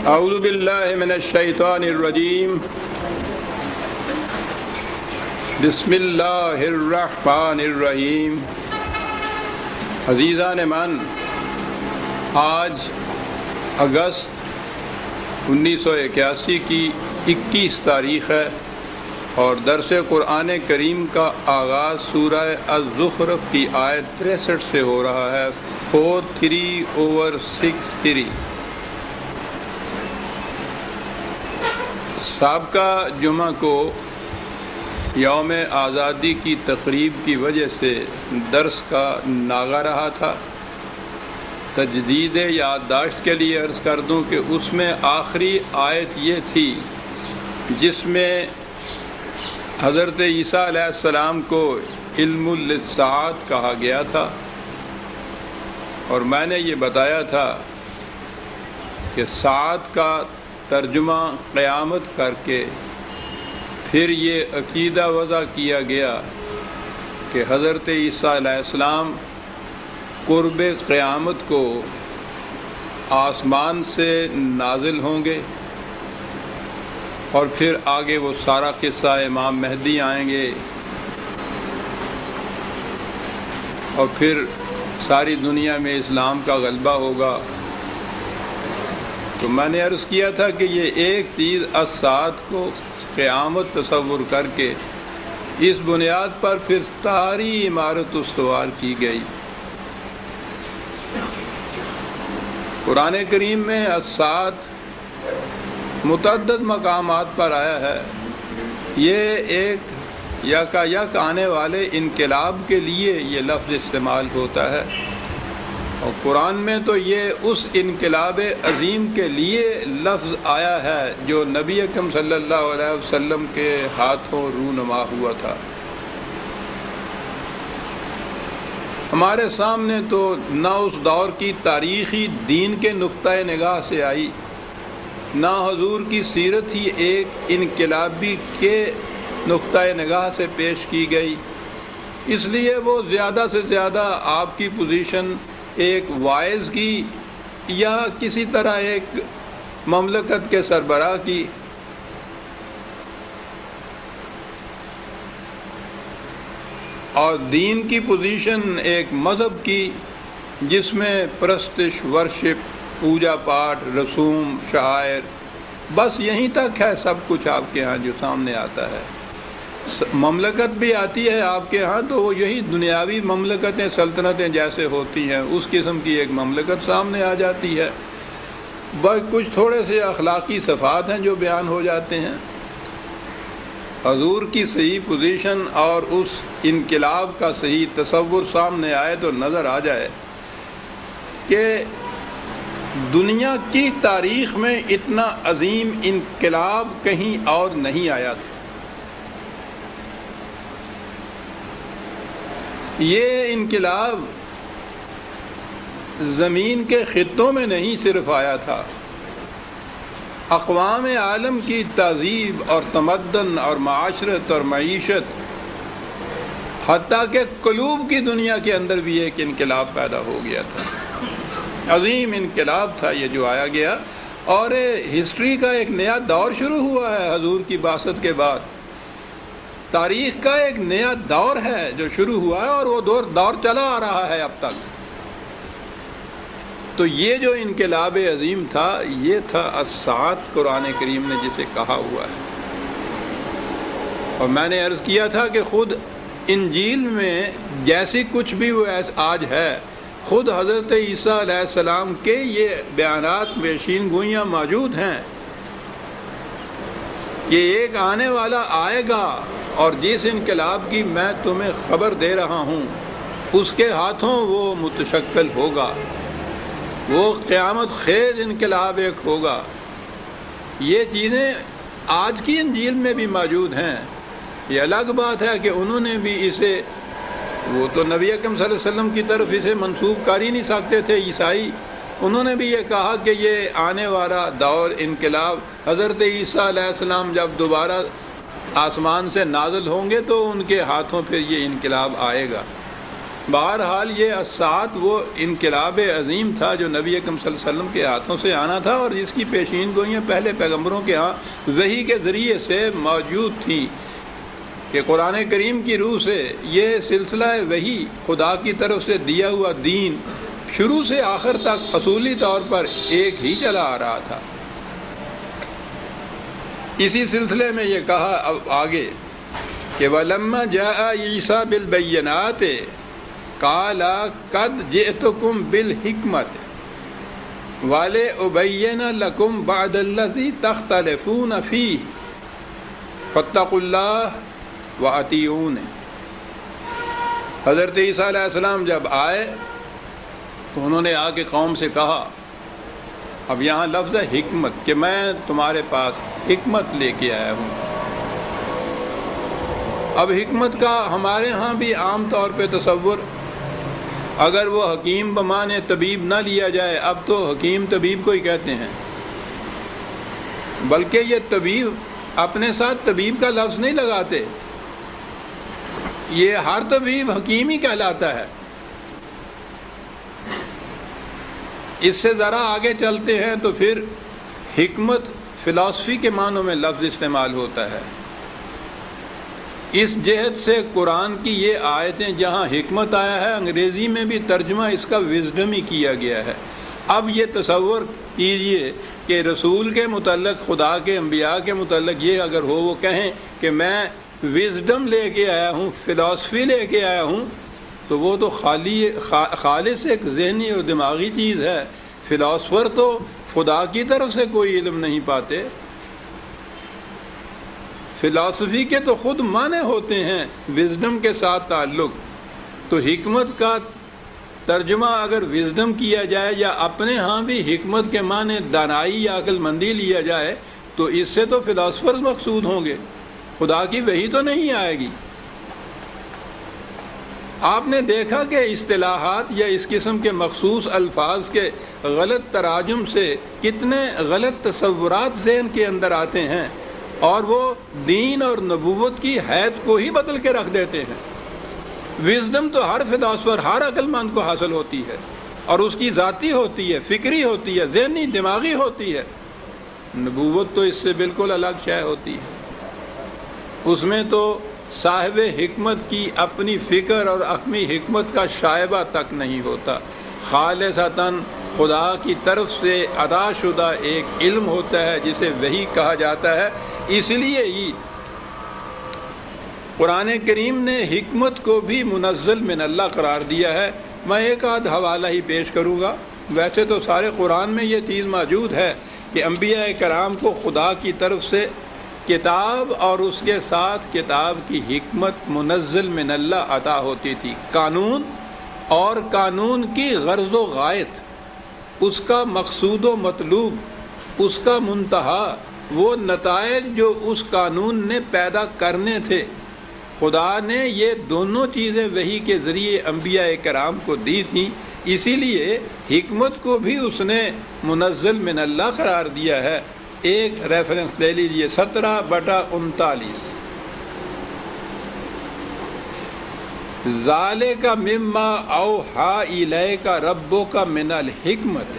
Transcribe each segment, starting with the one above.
اعوذ باللہ من الشیطان الرجیم بسم اللہ الرحمن الرحیم۔ عزیزان من، آج اگست 1981 کی 21 تاریخ ہے اور درس قرآن کریم کا آغاز سورہ الزخرف کی آیت 63 سے ہو رہا ہے، 43/63۔ سابقہ جمعہ کو یوم آزادی کی تقریب کی وجہ سے درس کا ناغہ رہا تھا۔ تجدید یادداشت کے لیے عرض کر دوں کہ اس میں آخری آیت یہ تھی جس میں حضرت عیسیٰ علیہ السلام کو علم للساعات کہا گیا تھا، اور میں نے یہ بتایا تھا کہ ساعت کا ترجمہ قیامت کر کے پھر یہ عقیدہ وضع کیا گیا کہ حضرت عیسیٰ علیہ السلام قرب قیامت کو آسمان سے نازل ہوں گے، اور پھر آگے وہ سارا قصہ امام مہدی آئیں گے اور پھر ساری دنیا میں اسلام کا غلبہ ہوگا۔ تو میں نے عرض کیا تھا کہ یہ ایک چیز الساعت کو قیامت تصور کر کے اس بنیاد پر پھر ساری عمارت استوار کی گئی۔ قرآن کریم میں الساعت متعدد مقامات پر آیا ہے۔ یہ ایک یکایک آنے والے انقلاب کے لیے یہ لفظ استعمال ہوتا ہے، اور قرآن میں تو یہ اس انقلاب عظیم کے لیے لفظ آیا ہے جو نبی اکرم صلی اللہ علیہ وسلم کے ہاتھوں رونما ہوا تھا۔ ہمارے سامنے تو نہ اس دور کی تاریخی دین کے نقطۂ نگاہ سے آئی، نہ حضور کی سیرت ہی ایک انقلابی کے نقطۂ نگاہ سے پیش کی گئی، اس لیے وہ زیادہ سے زیادہ آپ کی پوزیشن ایک وائز کی یا کسی طرح ایک مملکت کے سربراہ کی، اور دین کی پوزیشن ایک مذہب کی جس میں پرستش، ورشپ، پوجا پاٹ، رسوم، شعائر، بس یہیں تک ہے سب کچھ آپ کے ہاں جو سامنے آتا ہے۔ مملکت بھی آتی ہے آپ کے ہاں تو وہ یہی دنیاوی مملکتیں، سلطنتیں جیسے ہوتی ہیں اس قسم کی ایک مملکت سامنے آ جاتی ہے، بس کچھ تھوڑے سے اخلاقی صفات ہیں جو بیان ہو جاتے ہیں۔ حضور کی صحیح پوزیشن اور اس انقلاب کا صحیح تصور سامنے آئے تو نظر آ جائے کہ دنیا کی تاریخ میں اتنا عظیم انقلاب کہیں اور نہیں آیا تھا۔ یہ انقلاب زمین کے خطوں میں نہیں صرف آیا تھا، اقوام عالم کی تہذیب اور تمدن اور معاشرت اور معیشت، حتیٰ کہ قلوب کی دنیا کے اندر بھی ایک انقلاب پیدا ہو گیا تھا۔ عظیم انقلاب تھا یہ جو آیا گیا، اور ہسٹری کا ایک نیا دور شروع ہوا ہے حضور کی بعثت کے بعد۔ تاریخ کا ایک نیا دور ہے جو شروع ہوا ہے، اور وہ دور چلا آ رہا ہے اب تک۔ تو یہ جو انقلاب عظیم تھا یہ تھا الساعت، قرآن کریم نے جسے کہا ہوا ہے۔ اور میں نے عرض کیا تھا کہ خود انجیل میں جیسی کچھ بھی وہ آج ہے، خود حضرت عیسیٰ علیہ السلام کے یہ بیانات پیشین گوئیاں موجود ہیں کہ ایک آنے والا آئے گا، اور جس انقلاب کی میں تمہیں خبر دے رہا ہوں اس کے ہاتھوں وہ متشکل ہوگا، وہ قیامت خیز انقلاب ایک ہوگا۔ یہ چیزیں آج کی انجیل میں بھی موجود ہیں۔ یہ الگ بات ہے کہ انہوں نے بھی اسے، وہ تو نبی اکرم صلی اللہ علیہ وسلم کی طرف اسے منسوب کر ہی نہیں سکتے تھے عیسائی، انہوں نے بھی یہ کہا کہ یہ آنے والا دور انقلاب، حضرت عیسیٰ علیہ السلام جب دوبارہ آسمان سے نازل ہوں گے تو ان کے ہاتھوں پھر یہ انقلاب آئے گا۔ بہرحال یہ اسات وہ انقلاب عظیم تھا جو نبی اکرم صلی اللہ علیہ وسلم کے ہاتھوں سے آنا تھا، اور جس کی پیشین گوئیاں پہلے پیغمبروں کے ہاں وحی کے ذریعے سے موجود تھیں کہ قرآن کریم کی روح سے یہ سلسلہ وحی خدا کی طرف سے دیا ہوا دین شروع سے آخر تک اصولی طور پر ایک ہی چلا آ رہا تھا۔ اسی سلسلے میں یہ کہا اب آگے کہ وَلَمَّا جَاءَ عِيسَىٰ بِالْبَيِّنَاتِ قَالَ قَدْ جِئْتُكُمْ بِالْحِكْمَةِ وَلِأُبَيِّنَ لَكُمْ بَعْدَ الَّذِي تَخْتَلِفُونَ فِيهِ فَاتَّقُوا اللَّهَ وَأَطِیعُونِ۔ حضرت عیسیٰ علیہ السلام جب آئے تو انہوں نے آ کے قوم سے کہا، اب یہاں لفظ ہے حکمت، کہ میں تمہارے پاس حکمت لے کے آیا ہوں۔ اب حکمت کا ہمارے ہاں بھی عام طور پہ تصور، اگر وہ حکیم بمانے طبیب نہ لیا جائے، اب تو حکیم طبیب کو ہی کہتے ہیں، بلکہ یہ طبیب اپنے ساتھ طبیب کا لفظ نہیں لگاتے، یہ ہر طبیب حکیم ہی کہلاتا ہے۔ اس سے ذرا آگے چلتے ہیں تو پھر حکمت فلاسفی کے معنوں میں لفظ استعمال ہوتا ہے۔ اس جہت سے قرآن کی یہ آیتیں جہاں حکمت آیا ہے، انگریزی میں بھی ترجمہ اس کا وزڈم ہی کیا گیا ہے۔ اب یہ تصور کیجئے کہ رسول کے متعلق، خدا کے انبیاء کے متعلق یہ اگر ہو، وہ کہیں کہ میں وزڈم لے کے آیا ہوں، فلاسفی لے کے آیا ہوں، تو وہ تو خالص ایک ذہنی اور دماغی چیز ہے۔ فلاسفر تو خدا کی طرف سے کوئی علم نہیں پاتے، فلاسفی کے تو خود معنی ہوتے ہیں وزڈم کے ساتھ تعلق۔ تو حکمت کا ترجمہ اگر وزڈم کیا جائے یا اپنے ہاں بھی حکمت کے معنی دانائی یا عقل مندی لیا جائے تو اس سے تو فلاسفر مقصود ہوں گے، خدا کی وحی تو نہیں آئے گی۔ آپ نے دیکھا کہ اصطلاحات یا اس قسم کے مخصوص الفاظ کے غلط تراجم سے کتنے غلط تصورات ذہن کے اندر آتے ہیں، اور وہ دین اور نبوت کی حید کو ہی بدل کے رکھ دیتے ہیں۔ وزڈم تو ہر فلاسفر، ہر عقل مند کو حاصل ہوتی ہے، اور اس کی ذاتی ہوتی ہے، فکری ہوتی ہے، ذہنی دماغی ہوتی ہے۔ نبوت تو اس سے بالکل الگ شے ہوتی ہے، اس میں تو صاحب حکمت کی اپنی فکر اور اپنی حکمت کا شائبہ تک نہیں ہوتا، خالصتاً خدا کی طرف سے عطا شدہ ایک علم ہوتا ہے جسے وحی کہا جاتا ہے۔ اس لیے ہی قرآن کریم نے حکمت کو بھی منزل من اللہ قرار دیا ہے۔ میں ایک آدھ حوالہ ہی پیش کروں گا، ویسے تو سارے قرآن میں یہ چیز موجود ہے کہ انبیاء کرام کو خدا کی طرف سے کتاب اور اس کے ساتھ کتاب کی حکمت منزل من اللہ عطا ہوتی تھی، قانون اور قانون کی غرض و غایت، اس کا مقصود و مطلوب، اس کا منتہا، وہ نتائج جو اس قانون نے پیدا کرنے تھے، خدا نے یہ دونوں چیزیں وحی کے ذریعے انبیاء کرام کو دی تھیں۔ اسی لیے حکمت کو بھی اس نے منزل من اللہ قرار دیا ہے۔ ایک ریفرنس لے لیجئے 17/39، ذالک مما اوحی الیک ربک من الحکمت،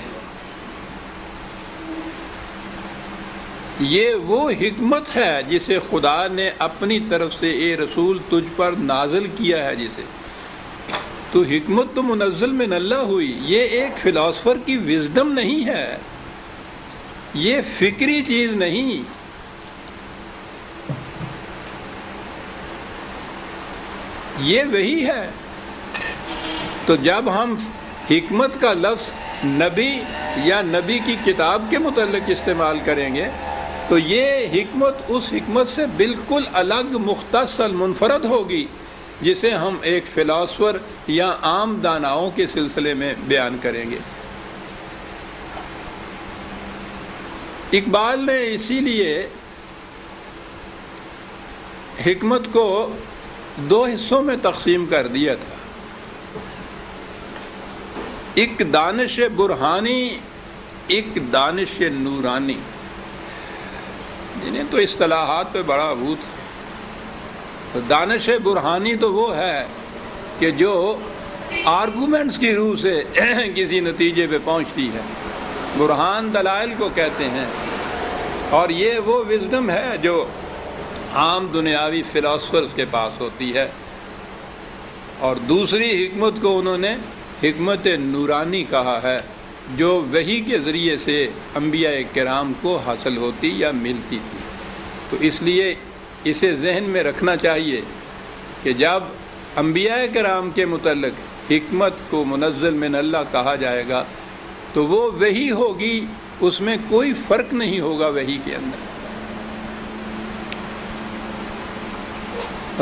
یہ وہ حکمت ہے جسے خدا نے اپنی طرف سے اے رسول تجھ پر نازل کیا ہے، جسے تو حکمت تو منزل من اللہ ہوئی۔ یہ ایک فلاسفر کی وزڈم نہیں ہے، یہ فکری چیز نہیں، یہ وہی ہے۔ تو جب ہم حکمت کا لفظ نبی یا نبی کی کتاب کے متعلق استعمال کریں گے تو یہ حکمت اس حکمت سے بالکل الگ، مختص، منفرد ہوگی جسے ہم ایک فلاسفر یا عام داناؤں کے سلسلے میں بیان کریں گے۔ اقبال نے اسی لیے حکمت کو 2 حصوں میں تقسیم کر دیا تھا، ایک دانش برہانی، ایک دانش نورانی۔ تو اصطلاحات پہ بڑا بھوت۔ تو دانش برہانی تو وہ ہے کہ جو آرگومنٹس کی روح سے کسی نتیجے پہ پہنچتی ہے، برہان دلائل کو کہتے ہیں، اور یہ وہ وزڈم ہے جو عام دنیاوی فلاسفرز کے پاس ہوتی ہے۔ اور دوسری حکمت کو انہوں نے حکمت نورانی کہا ہے، جو وحی کے ذریعے سے انبیاء کرام کو حاصل ہوتی یا ملتی تھی۔ تو اس لیے اسے ذہن میں رکھنا چاہیے کہ جب انبیاء کرام کے متعلق حکمت کو منزل من اللہ کہا جائے گا تو وہ وحی ہوگی، اس میں کوئی فرق نہیں ہوگا وحی کے اندر۔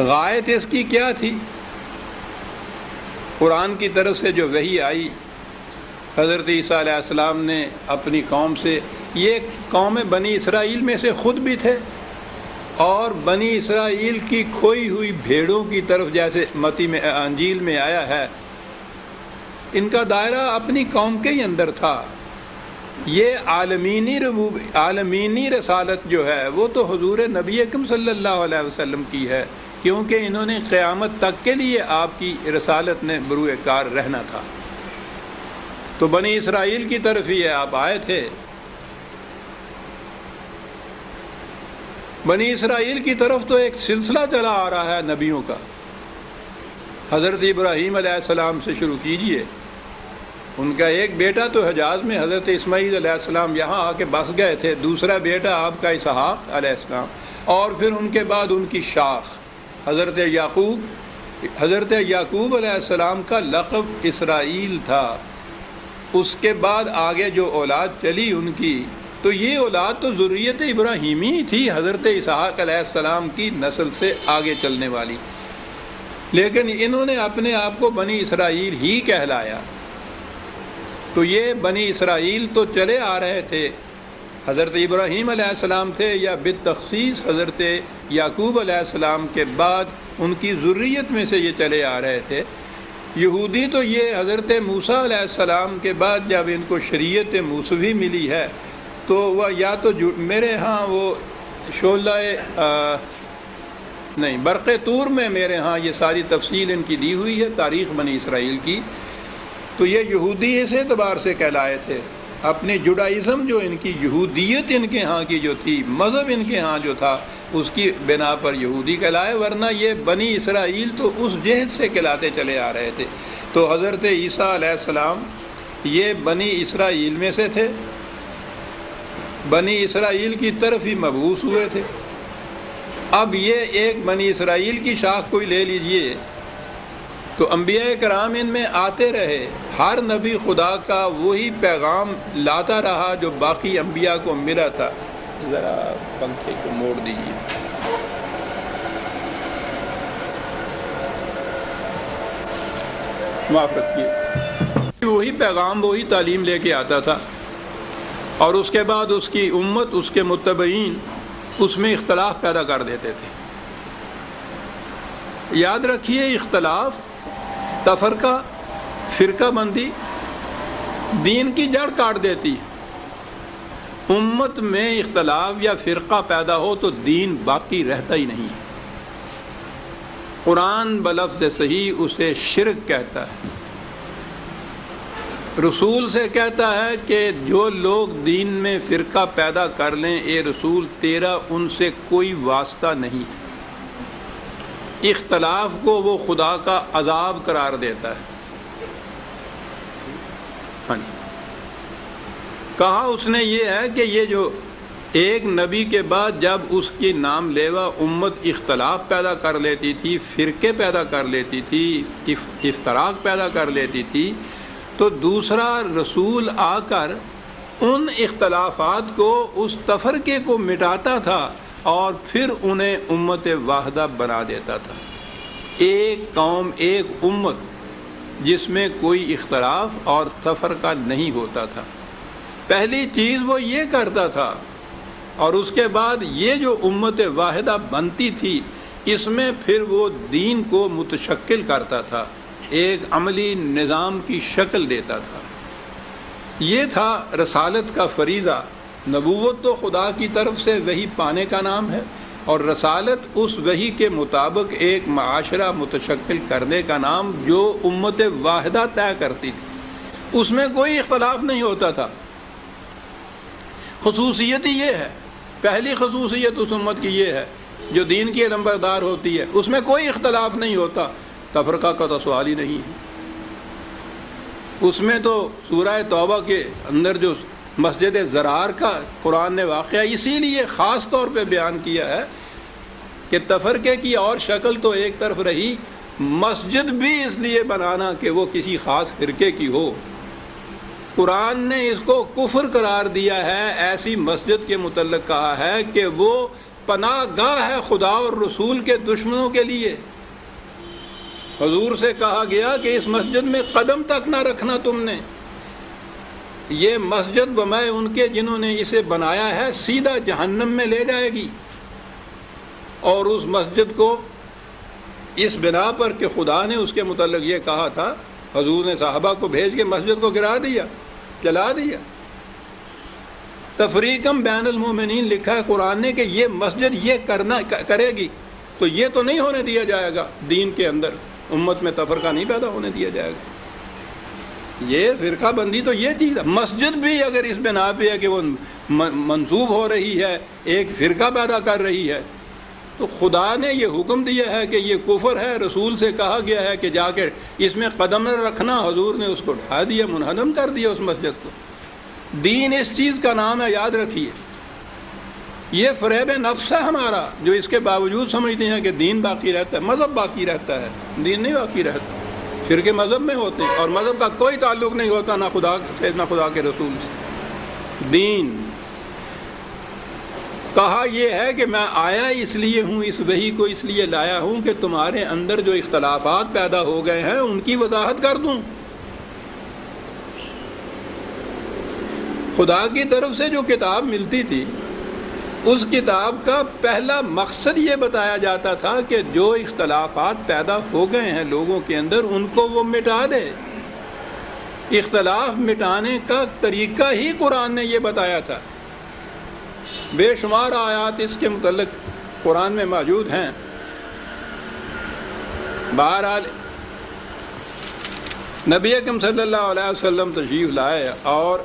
غایت اس کی کیا تھی؟ قرآن کی طرف سے جو وحی آئی، حضرت عیسیٰ علیہ السلام نے اپنی قوم سے، یہ قوم بنی اسرائیل میں سے خود بھی تھے، اور بنی اسرائیل کی کھوئی ہوئی بھیڑوں کی طرف، جیسے متی میں انجیل میں آیا ہے، ان کا دائرہ اپنی قوم کے ہی اندر تھا۔ یہ عالمینی رسالت جو ہے وہ تو حضور نبی اکرم صلی اللہ علیہ وسلم کی ہے، کیونکہ انہوں نے قیامت تک کے لیے آپ کی رسالت نے بروئے کار رہنا تھا۔ تو بنی اسرائیل کی طرف ہی آپ آئے تھے۔ بنی اسرائیل کی طرف تو ایک سلسلہ چلا آ رہا ہے نبیوں کا، حضرت ابراہیم علیہ السلام سے شروع کیجئے، ان کا ایک بیٹا تو حجاز میں حضرت اسماعیل علیہ السلام یہاں آ کے بس گئے تھے، دوسرا بیٹا آپ کا اسحاق علیہ السلام، اور پھر ان کے بعد ان کی شاخ حضرت یعقوب۔ حضرت یعقوب علیہ السلام کا لقب اسرائیل تھا، اس کے بعد آگے جو اولاد چلی ان کی، تو یہ اولاد تو ذریت ابراہیمی ہی تھی، حضرت اسحاق علیہ السلام کی نسل سے آگے چلنے والی، لیکن انہوں نے اپنے آپ کو بنی اسرائیل ہی کہلایا۔ تو یہ بنی اسرائیل تو چلے آ رہے تھے، حضرت ابراہیم علیہ السلام تھے، یا بالتخصیص حضرت یعقوب علیہ السلام کے بعد ان کی ذریت میں سے یہ چلے آ رہے تھے۔ یہودی تو یہ حضرت موسیٰ علیہ السلام کے بعد جب ان کو شریعت موسوی ملی ہے تو وہ یا تو میرے ہاں وہ شعلہ نہیں برق طور میں میرے ہاں یہ ساری تفصیل ان کی دی ہوئی ہے تاریخ بنی اسرائیل کی، تو یہ یہودی اس اعتبار سے کہلائے تھے، اپنی جوڈائزم جو ان کی یہودیت ان کے ہاں کی جو تھی، مذہب ان کے ہاں جو تھا، اس کی بنا پر یہودی کہلائے، ورنہ یہ بنی اسرائیل تو اس جہت سے کہلاتے چلے آ رہے تھے۔ تو حضرت عیسیٰ علیہ السلام یہ بنی اسرائیل میں سے تھے، بنی اسرائیل کی طرف ہی مبعوث ہوئے تھے۔ اب یہ ایک بنی اسرائیل کی شاخ کوئی لے لیجئے تو انبیاء کرام ان میں آتے رہے، ہر نبی خدا کا وہی پیغام لاتا رہا جو باقی انبیاء کو ملا تھا۔ ذرا پنکھے کو موڑ دیجیے۔ معاف رکھیے۔ وہی پیغام وہی تعلیم لے کے آتا تھا، اور اس کے بعد اس کی امت، اس کے متبعین اس میں اختلاف پیدا کر دیتے تھے۔ یاد رکھیے، اختلاف، تفرقہ، فرقہ بندی دین کی جڑ کاٹ دیتی۔ امت میں اختلاف یا فرقہ پیدا ہو تو دین باقی رہتا ہی نہیں۔ قرآن بلفظ صحیح اسے شرک کہتا ہے، رسول سے کہتا ہے کہ جو لوگ دین میں فرقہ پیدا کر لیں، اے رسول تیرا ان سے کوئی واسطہ نہیں ہے۔ اختلاف کو وہ خدا کا عذاب قرار دیتا ہے۔ ہاں جی، کہا اس نے یہ ہے کہ یہ جو ایک نبی کے بعد جب اس کی نام لیوا امت اختلاف پیدا کر لیتی تھی، فرقے پیدا کر لیتی تھی، افتراق پیدا کر لیتی تھی، تو دوسرا رسول آ کر ان اختلافات کو، اس تفرقے کو مٹاتا تھا اور پھر انہیں امت واحدہ بنا دیتا تھا۔ ایک قوم، ایک امت جس میں کوئی اختلاف اور تفرقہ نہیں ہوتا تھا۔ پہلی چیز وہ یہ کرتا تھا، اور اس کے بعد یہ جو امت واحدہ بنتی تھی، اس میں پھر وہ دین کو متشکل کرتا تھا، ایک عملی نظام کی شکل دیتا تھا۔ یہ تھا رسالت کا فریضہ۔ نبوت تو خدا کی طرف سے وہی پانے کا نام ہے، اور رسالت اس وحی کے مطابق ایک معاشرہ متشکل کرنے کا نام جو امت واحدہ طے کرتی تھی، اس میں کوئی اختلاف نہیں ہوتا تھا۔ خصوصیت ہی یہ ہے، پہلی خصوصیت اس امت کی یہ ہے جو دین کی علمبردار ہوتی ہے، اس میں کوئی اختلاف نہیں ہوتا، تفرقہ کا تو سوال ہی نہیں ہے۔ اس میں تو سورہ توبہ کے اندر جو مسجد زرار کا قرآن نے واقعہ اسی لیے خاص طور پہ بیان کیا ہے کہ تفرقے کی اور شکل تو ایک طرف رہی، مسجد بھی اس لیے بنانا کہ وہ کسی خاص فرقے کی ہو۔ قرآن نے اس کو کفر قرار دیا ہے، ایسی مسجد کے متعلق کہا ہے کہ وہ پناہ گاہ ہے خدا اور رسول کے دشمنوں کے لیے۔ حضور سے کہا گیا کہ اس مسجد میں قدم تک نہ رکھنا تم نے، یہ مسجد بمائے ان کے جنہوں نے اسے بنایا ہے سیدھا جہنم میں لے جائے گی۔ اور اس مسجد کو اس بنا پر کہ خدا نے اس کے متعلق یہ کہا تھا، حضور نے صحابہ کو بھیج کے مسجد کو گرا دیا، جلا دیا۔ تفریقم بین المومنین لکھا ہے قرآن نے کہ یہ مسجد یہ کرے گی تو یہ تو نہیں ہونے دیا جائے گا، دین کے اندر امت میں تفرقہ نہیں پیدا ہونے دیا جائے گا۔ یہ فرقہ بندی تو یہ چیز ہے، مسجد بھی اگر اس بنا پہ ہے کہ وہ منسوب ہو رہی ہے، ایک فرقہ پیدا کر رہی ہے، تو خدا نے یہ حکم دیا ہے کہ یہ کفر ہے، رسول سے کہا گیا ہے کہ جا کے اس میں قدم نہ رکھنا، حضور نے اس کو ڈھا دیا، منہدم کر دیا اس مسجد کو۔ دین اس چیز کا نام ہے، یاد رکھیے۔ یہ فریب نفس ہے ہمارا، جو اس کے باوجود سمجھتے ہیں کہ دین باقی رہتا ہے، مذہب باقی رہتا ہے، دین نہیں باقی رہتا۔ فرقے مذہب میں ہوتے ہیں اور مذہب کا کوئی تعلق نہیں ہوتا نہ خدا سے نہ خدا کے رسول سے۔ دین کہا یہ ہے کہ میں آیا اس لیے ہوں، اس وحی کو اس لیے لایا ہوں کہ تمہارے اندر جو اختلافات پیدا ہو گئے ہیں ان کی وضاحت کر دوں۔ خدا کی طرف سے جو کتاب ملتی تھی، اس کتاب کا پہلا مقصد یہ بتایا جاتا تھا کہ جو اختلافات پیدا ہو گئے ہیں لوگوں کے اندر ان کو وہ مٹا دے۔ اختلاف مٹانے کا طریقہ ہی قرآن نے یہ بتایا تھا۔ بے شمار آیات اس کے متعلق قرآن میں موجود ہیں۔ بہرحال نبی اکرم صلی اللہ علیہ وسلم تشریف لائے اور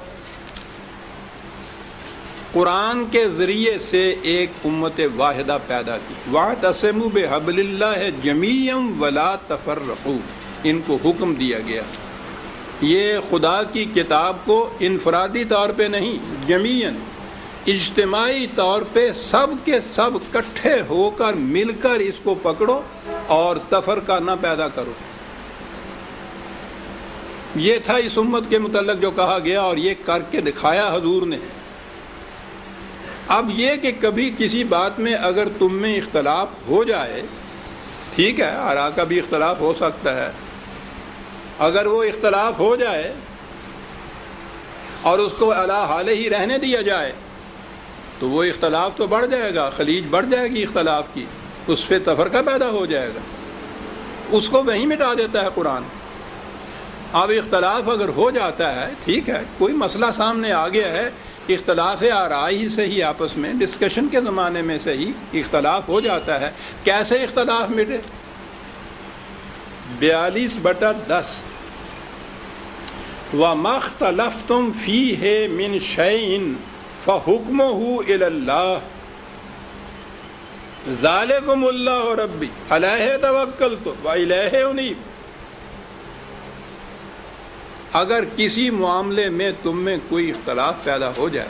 قرآن کے ذریعے سے ایک امت واحدہ پیدا کی۔ وَاعْتَصِمُوا بِحَبْلِ اللَّهِ جَمِيعًا وَلَا تَفَرَّقُوا، ان کو حکم دیا گیا۔ یہ خدا کی کتاب کو انفرادی طور پہ نہیں، جمیعاً اجتماعی طور پہ سب کے سب اکٹھے ہو کر مل کر اس کو پکڑو اور تفرقہ نہ پیدا کرو۔ یہ تھا اس امت کے متعلق جو کہا گیا اور یہ کر کے دکھایا حضور نے۔ اب یہ کہ کبھی کسی بات میں اگر تم میں اختلاف ہو جائے، ٹھیک ہے، آراء کا بھی اختلاف ہو سکتا ہے، اگر وہ اختلاف ہو جائے اور اس کو علی حالہ ہی رہنے دیا جائے تو وہ اختلاف تو بڑھ جائے گا، خلیج بڑھ جائے گی اختلاف کی، اس پہ تفرقہ پیدا ہو جائے گا، اس کو وہیں مٹا دیتا ہے قرآن۔ اب اختلاف اگر ہو جاتا ہے، ٹھیک ہے، کوئی مسئلہ سامنے آ گیا ہے، اختلاف آراء ہی سے ہی آپس میں ڈسکشن کے زمانے میں سے ہی اختلاف ہو جاتا ہے، کیسے اختلاف مٹے؟ 42/10 وَمَا اخْتَلَفْتُمْ فِيهِ مِنْ شَيْءٍ فَحُكْمُهُ إِلَى اللَّهِ ذَلِكُمُ اللَّهُ رَبِّي عَلَيْهِ تَوَكَّلْتُ وَإِلَيْهِ أُنِيبُ۔ اگر کسی معاملے میں تم میں کوئی اختلاف پیدا ہو جائے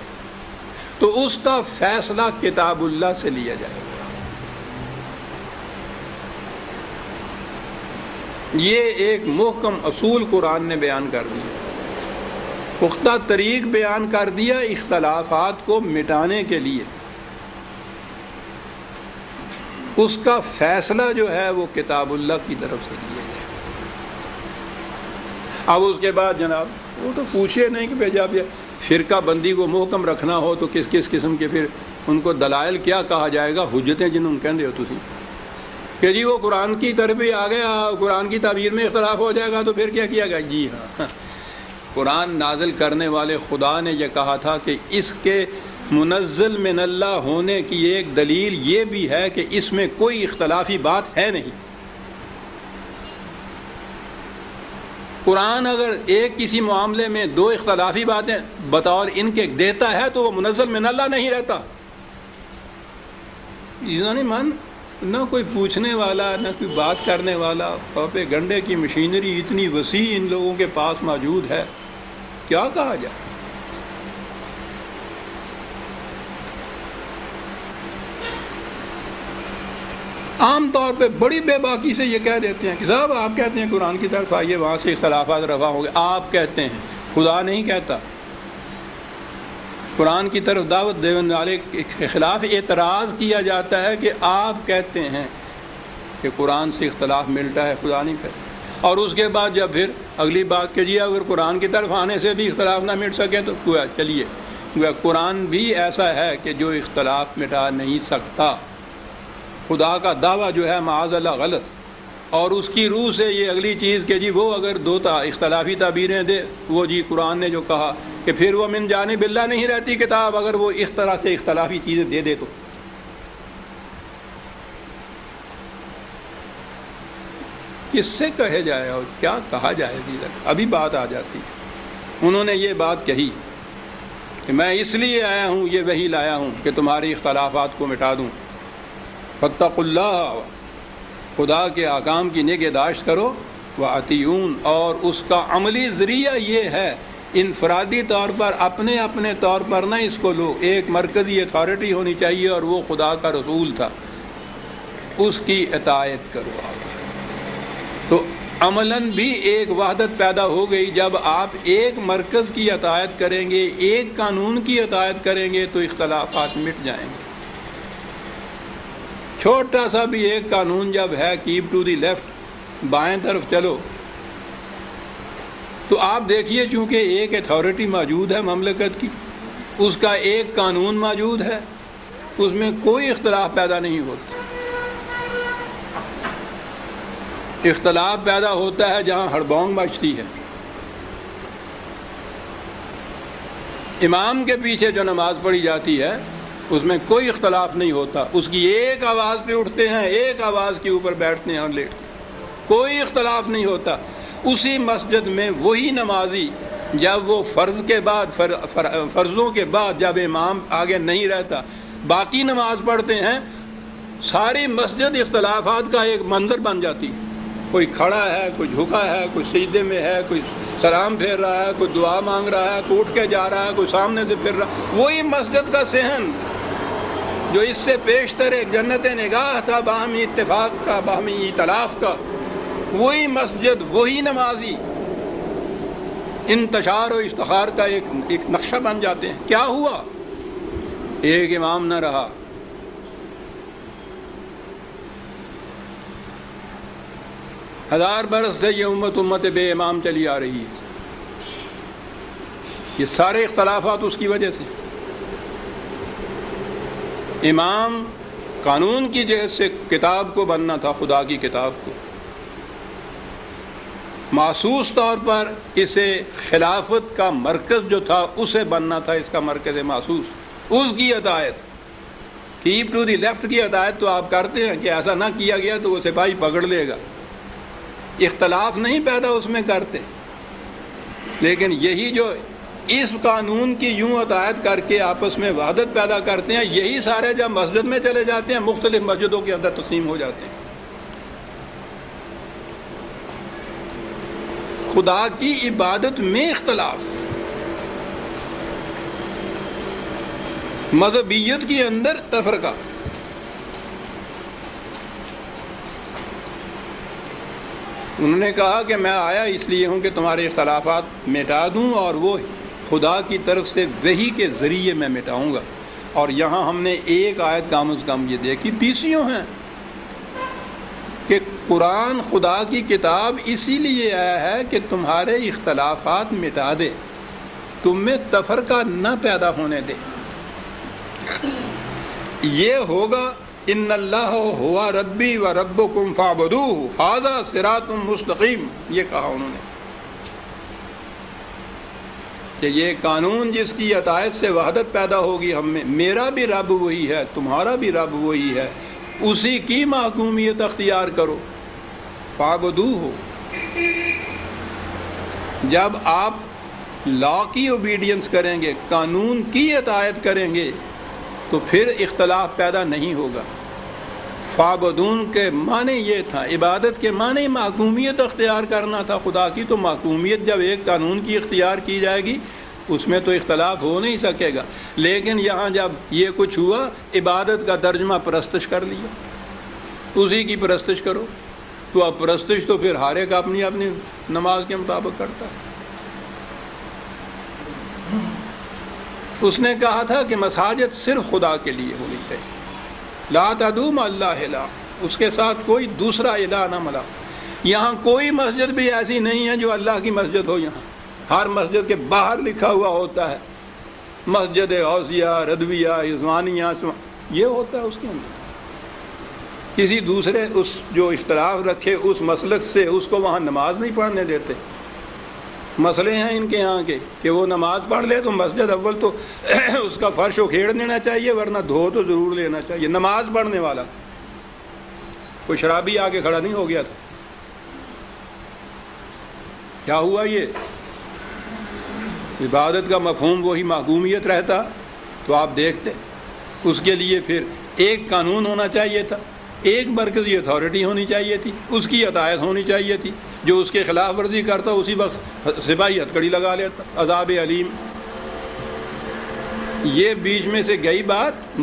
تو اس کا فیصلہ کتاب اللہ سے لیا جائے گا۔ یہ ایک محکم اصول قرآن نے بیان کر دیا، پختہ طریق بیان کر دیا اختلافات کو مٹانے کے لیے۔ اس کا فیصلہ جو ہے وہ کتاب اللہ کی طرف سے لیا جائے۔ اب اس کے بعد جناب وہ تو پوچھے نہیں کہ بھائی جب فرقہ بندی کو محکم رکھنا ہو تو کس کس قسم کے پھر ان کو دلائل کیا کہا جائے گا، حجتیں جنہوں کہندے ہو تسی کہ جی وہ قرآن کی طرف ہی آ گیا، قرآن کی تعبیر میں اختلاف ہو جائے گا تو پھر کیا کیا گیا؟ جی ہاں، قرآن نازل کرنے والے خدا نے یہ کہا تھا کہ اس کے منزل من اللہ ہونے کی ایک دلیل یہ بھی ہے کہ اس میں کوئی اختلافی بات ہے نہیں۔ قرآن اگر ایک کسی معاملے میں دو اختلافی باتیں بطور ان کے دیتا ہے تو وہ منزل من اللہ نہیں رہتا۔ نہ کوئی پوچھنے والا، نہ کوئی بات کرنے والا، پروپیگنڈے کی مشینری اتنی وسیع ان لوگوں کے پاس موجود ہے، کیا کہا جائے؟ عام طور پہ بڑی بے باکی سے یہ کہہ دیتے ہیں کہ صاحب آپ کہتے ہیں قرآن کی طرف آئیے، وہاں سے اختلافات رفع ہوں گے۔ آپ کہتے ہیں، خدا نہیں کہتا۔ قرآن کی طرف دعوت دینے والے کے خلاف اعتراض کیا جاتا ہے کہ آپ کہتے ہیں کہ قرآن سے اختلاف ملتا ہے، خدا نہیں کہتا۔ اور اس کے بعد جب پھر اگلی بات کہ جی اگر قرآن کی طرف آنے سے بھی اختلاف نہ مٹ سکے تو چلیے قرآن بھی ایسا ہے کہ جو اختلاف مٹا نہیں سکتا۔ خدا کا دعویٰ جو ہے معاذ اللہ غلط، اور اس کی روح سے یہ اگلی چیز کہ جی وہ اگر دو اختلافی تعبیریں دے، وہ جی قرآن نے جو کہا کہ پھر وہ من جانب اللہ نہیں رہتی کتاب، اگر وہ اس طرح سے اختلافی چیزیں دے دے تو کس سے کہے جائے اور کیا کہا جائے؟ ابھی بات آ جاتی ہے۔ انہوں نے یہ بات کہی کہ میں اس لیے آیا ہوں، یہ وحی لایا ہوں کہ تمہاری اختلافات کو مٹا دوں۔ فاتقوا اللہ، خدا کے احکام کی نگہداشت کرو، واطیعون، اور اس کا عملی ذریعہ یہ ہے، انفرادی طور پر اپنے اپنے طور پر نہ اس کو لو، ایک مرکزی اتھارٹی ہونی چاہیے اور وہ خدا کا رسول تھا، اس کی اطاعت کرو۔ تو عملاً بھی ایک وحدت پیدا ہو گئی۔ جب آپ ایک مرکز کی اطاعت کریں گے، ایک قانون کی اطاعت کریں گے تو اختلافات مٹ جائیں گے۔ چھوٹا سا بھی ایک قانون جب ہے، کیپ ٹو دی لیفٹ، بائیں طرف چلو، تو آپ دیکھیے چونکہ ایک اتھارٹی موجود ہے مملکت کی، اس کا ایک قانون موجود ہے، اس میں کوئی اختلاف پیدا نہیں ہوتا۔ اختلاف پیدا ہوتا ہے جہاں ہڑبونگ مچتی ہے۔ امام کے پیچھے جو نماز پڑھی جاتی ہے اس میں کوئی اختلاف نہیں ہوتا، اس کی ایک آواز پہ اٹھتے ہیں، ایک آواز کے اوپر بیٹھتے ہیں اور لیٹتے ہیں، کوئی اختلاف نہیں ہوتا۔ اسی مسجد میں وہی نمازی جب وہ فرض کے بعد فرضوں کے بعد جب امام آگے نہیں رہتا باقی نماز پڑھتے ہیں، ساری مسجد اختلافات کا ایک منظر بن جاتی۔ کوئی کھڑا ہے، کوئی جھکا ہے، کوئی سجدے میں ہے، کوئی سلام پھیر رہا ہے، کوئی دعا مانگ رہا ہے، کوئی اٹھ کے جا رہا ہے، کوئی سامنے سے پھر رہا، وہی مسجد کا صحن جو اس سے پیشتر ایک جنت نگاہ تھا، باہمی اتفاق کا، باہمی ائتلاف کا، وہی مسجد، وہی نمازی انتشار و افتخار کا ایک نقشہ بن جاتے ہیں۔ کیا ہوا؟ ایک امام نہ رہا۔ ہزار برس سے یہ امت بے امام چلی آ رہی ہے۔ یہ سارے اختلافات اس کی وجہ سے۔ امام قانون کی جہت سے کتاب کو بننا تھا، خدا کی کتاب کو، محسوس طور پر اسے خلافت کا مرکز جو تھا اسے بننا تھا، اس کا مرکز محسوس، اس کی اطاعت، کیپ ٹو دی لیفٹ کی اطاعت تو آپ کرتے ہیں کہ ایسا نہ کیا گیا تو وہ سپاہی پکڑ لے گا، اختلاف نہیں پیدا اس میں کرتے۔ لیکن یہی جو اس قانون کی یوں اطاعت کر کے آپس میں وحدت پیدا کرتے ہیں، یہی سارے جب مسجد میں چلے جاتے ہیں مختلف مسجدوں کے اندر تقسیم ہو جاتے ہیں۔ خدا کی عبادت میں اختلاف، مذہبیت کے اندر تفرقہ۔ انہوں نے کہا کہ میں آیا اس لیے ہوں کہ تمہارے اختلافات مٹا دوں، اور وہ خدا کی طرف سے وحی کے ذریعے میں مٹاؤں گا۔ اور یہاں ہم نے ایک آیت کم از کم یہ دیکھی، 20 ہیں کہ قرآن خدا کی کتاب اسی لیے آیا ہے کہ تمہارے اختلافات مٹا دے، تم میں تفرقہ نہ پیدا ہونے دے۔ یہ ہوگا ان اللہ ہوا ربی و ربکم فاعبدوہ ھذا صراط مستقیم، یہ کہا انہوں نے۔ کہ یہ قانون جس کی عطایت سے وحدت پیدا ہوگی ہم میں، میرا بھی رب وہی ہے، تمہارا بھی رب وہی ہے، اسی کی محکومیت اختیار کرو، فاعبدوہ۔ جب آپ لا کی اوبیڈینس کریں گے، قانون کی اطاعت کریں گے، تو پھر اختلاف پیدا نہیں ہوگا۔ فعبدون کے معنی یہ تھا، عبادت کے معنی محکومیت اختیار کرنا تھا خدا کی، تو محکومیت جب ایک قانون کی اختیار کی جائے گی اس میں تو اختلاف ہو نہیں سکے گا۔ لیکن یہاں جب یہ کچھ ہوا، عبادت کا ترجمہ پرستش کر لیا، اسی کی پرستش کرو، تو اب پرستش تو پھر ہر ایک اپنی اپنی نماز کے مطابق کرتا ہے۔ اس نے کہا تھا کہ مساجد صرف خدا کے لیے ہونی چاہیے، لا تدعوا مع اللہ الہ، اس کے ساتھ کوئی دوسرا الہ نہ ملا۔ یہاں کوئی مسجد بھی ایسی نہیں ہے جو اللہ کی مسجد ہو، یہاں ہر مسجد کے باہر لکھا ہوا ہوتا ہے مسجد غوثیہ، رضویہ، رضوانیہ، یہ ہوتا ہے اس کے اندر۔ کسی دوسرے اس جو اختلاف رکھے اس مسلک سے اس کو وہاں نماز نہیں پڑھنے دیتے۔ مسئلے ہیں ان کے یہاں کے کہ وہ نماز پڑھ لے تو مسجد اول تو اس کا فرش اکھیڑ دینا چاہیے، ورنہ دھو تو ضرور لینا چاہیے۔ نماز پڑھنے والا کوئی شرابی آگے کھڑا نہیں ہو گیا تھا۔ کیا ہوا؟ یہ عبادت کا مفہوم وہی محکومیت رہتا تو آپ دیکھتے، اس کے لیے پھر ایک قانون ہونا چاہیے تھا، ایک مرکزی اتھارٹی ہونی چاہیے تھی، اس کی اطاعت ہونی چاہیے تھی، جو اس کے خلاف ورزی کرتا اسی وقت سپاہی ہتھکڑی لگا لیتا، عذاب علیم۔ یہ بیچ میں سے گئی بات،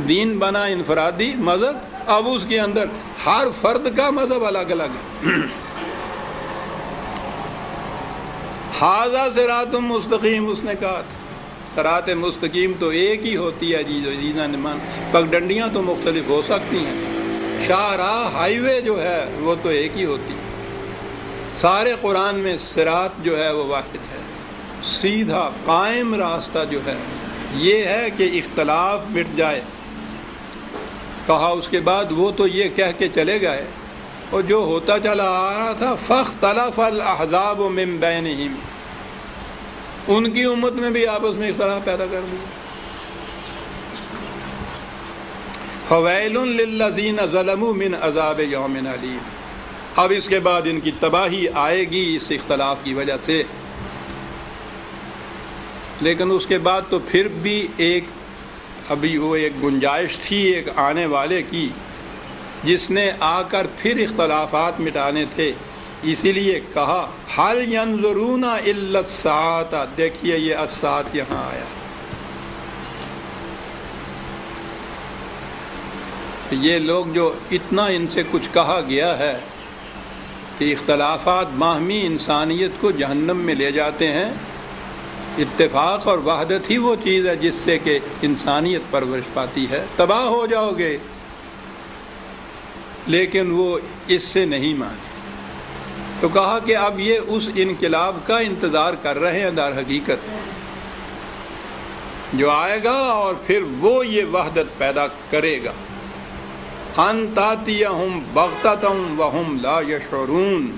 دین بنا انفرادی مذہب، اب اس کے اندر ہر فرد کا مذہب الگ الگ ہے۔ ھذا صراط مستقیم، اس نے کہا تھا صراط مستقیم تو ایک ہی ہوتی ہے جی، پگڈنڈیاں تو مختلف ہو سکتی ہیں، شاہراہ ہائی وے جو ہے وہ تو ایک ہی ہوتی ہے۔ سارے قرآن میں صراط جو ہے وہ واحد ہے، سیدھا قائم راستہ جو ہے یہ ہے کہ اختلاف مٹ جائے۔ کہا اس کے بعد وہ تو یہ کہہ کے چلے گئے، اور جو ہوتا چلا آ رہا تھا فاختلف الاحزاب من بینہم، ان کی امت میں بھی آپس میں اختلاف پیدا کر دیا۔ فویل للذین ظلموا من عذاب یوم علیم، اب اس کے بعد ان کی تباہی آئے گی اس اختلاف کی وجہ سے۔ لیکن اس کے بعد تو پھر بھی ابھی وہ ایک گنجائش تھی ایک آنے والے کی، جس نے آ کر پھر اختلافات مٹانے تھے۔ اسی لیے کہا حل ینظرون الا الساعۃ، دیکھیے یہ الساعۃ یہاں آیا، یہ لوگ جو اتنا ان سے کچھ کہا گیا ہے کہ اختلافات باہمی انسانیت کو جہنم میں لے جاتے ہیں، اتفاق اور وحدت ہی وہ چیز ہے جس سے کہ انسانیت پرورش پاتی ہے، تباہ ہو جاؤ گے، لیکن وہ اس سے نہیں مانے۔ تو کہا کہ اب یہ اس انقلاب کا انتظار کر رہے ہیں در حقیقت، جو آئے گا اور پھر وہ یہ وحدت پیدا کرے گا۔ ان تاتیہم بغتۃ وہم لا یشعرون،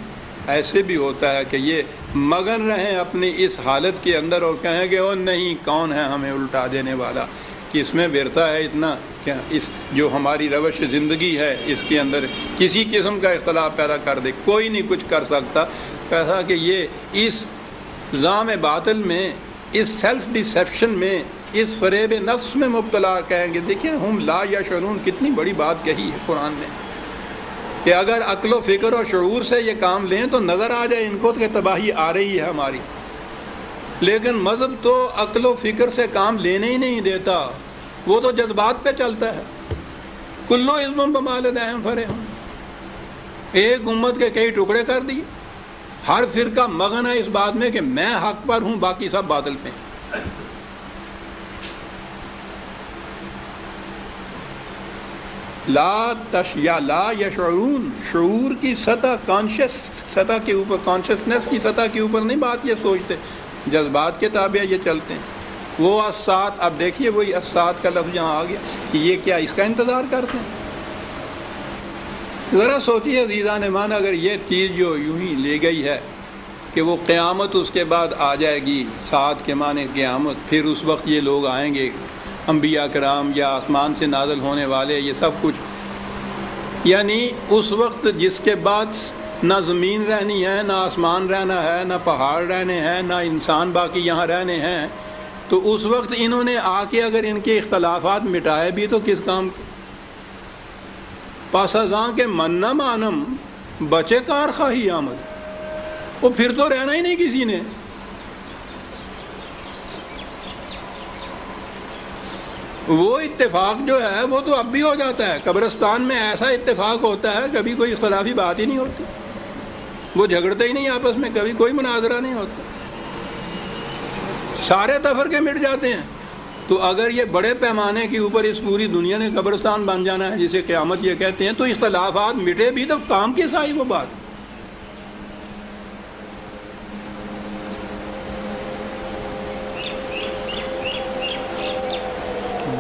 ایسے بھی ہوتا ہے کہ یہ مگن رہیں اپنی اس حالت کے اندر اور کہیں گے او نہیں، کون ہے ہمیں الٹا دینے والا، کس میں برتا ہے اتنا، کیا اس جو ہماری روش زندگی ہے اس کے اندر کسی قسم کا اختلاف پیدا کر دے، کوئی نہیں کچھ کر سکتا۔ کیسا کہ یہ اس ظام باطل میں، اس سیلف ڈیسیپشن میں، اس فریب نفس میں مبتلا کہیں گے۔ دیکھیں ہم لا یشعرون، کتنی بڑی بات کہی ہے قرآن نے، کہ اگر عقل و فکر اور شعور سے یہ کام لیں تو نظر آ جائے ان کو کہ تباہی آ رہی ہے ہماری، لیکن مذہب تو عقل و فکر سے کام لینے ہی نہیں دیتا، وہ تو جذبات پہ چلتا ہے۔ کلو عزم بما لدیہم فرحون، ایک امت کے کئی ٹکڑے کر دیے، ہر فرقہ مگن ہے اس بات میں کہ میں حق پر ہوں، باقی سب باطل پہ۔ لا یشعرون، شعور کی سطح، کانشیس سطح کے اوپر، کانشیسنس کی سطح کے اوپر نہیں بات یہ سوچتے، جذبات کے تابع یہ چلتے ہیں۔ وہ الساعۃ، اب دیکھیے وہی الساعۃ کا لفظ یہاں آ گیا کہ یہ کیا اس کا انتظار کرتے ہیں؟ ذرا سوچیے عزیزان مان، اگر یہ چیز جو یوں ہی لے گئی ہے کہ وہ قیامت اس کے بعد آ جائے گی، ساتھ کے معنی قیامت، پھر اس وقت یہ لوگ آئیں گے، انبیاء کرام یا آسمان سے نازل ہونے والے، یہ سب کچھ، یعنی اس وقت جس کے بعد نہ زمین رہنی ہے، نہ آسمان رہنا ہے، نہ پہاڑ رہنے ہیں، نہ انسان باقی یہاں رہنے ہیں، تو اس وقت انہوں نے آ کے اگر ان کے اختلافات مٹائے بھی تو کس کام کے؟ پس ازاں کے من نہ مانم بچے کار خواہی آمد، وہ پھر تو رہنا ہی نہیں کسی نے۔ وہ اتفاق جو ہے وہ تو اب بھی ہو جاتا ہے، قبرستان میں ایسا اتفاق ہوتا ہے، کبھی کوئی اختلافی بات ہی نہیں ہوتی، وہ جھگڑتے ہی نہیں آپس میں، کبھی کوئی مناظرہ نہیں ہوتا، سارے تفرقے مٹ جاتے ہیں۔ تو اگر یہ بڑے پیمانے کے اوپر اس پوری دنیا نے قبرستان بن جانا ہے جسے قیامت یہ کہتے ہیں، تو اختلافات مٹے بھی تو کام کیس آئی وہ بات؟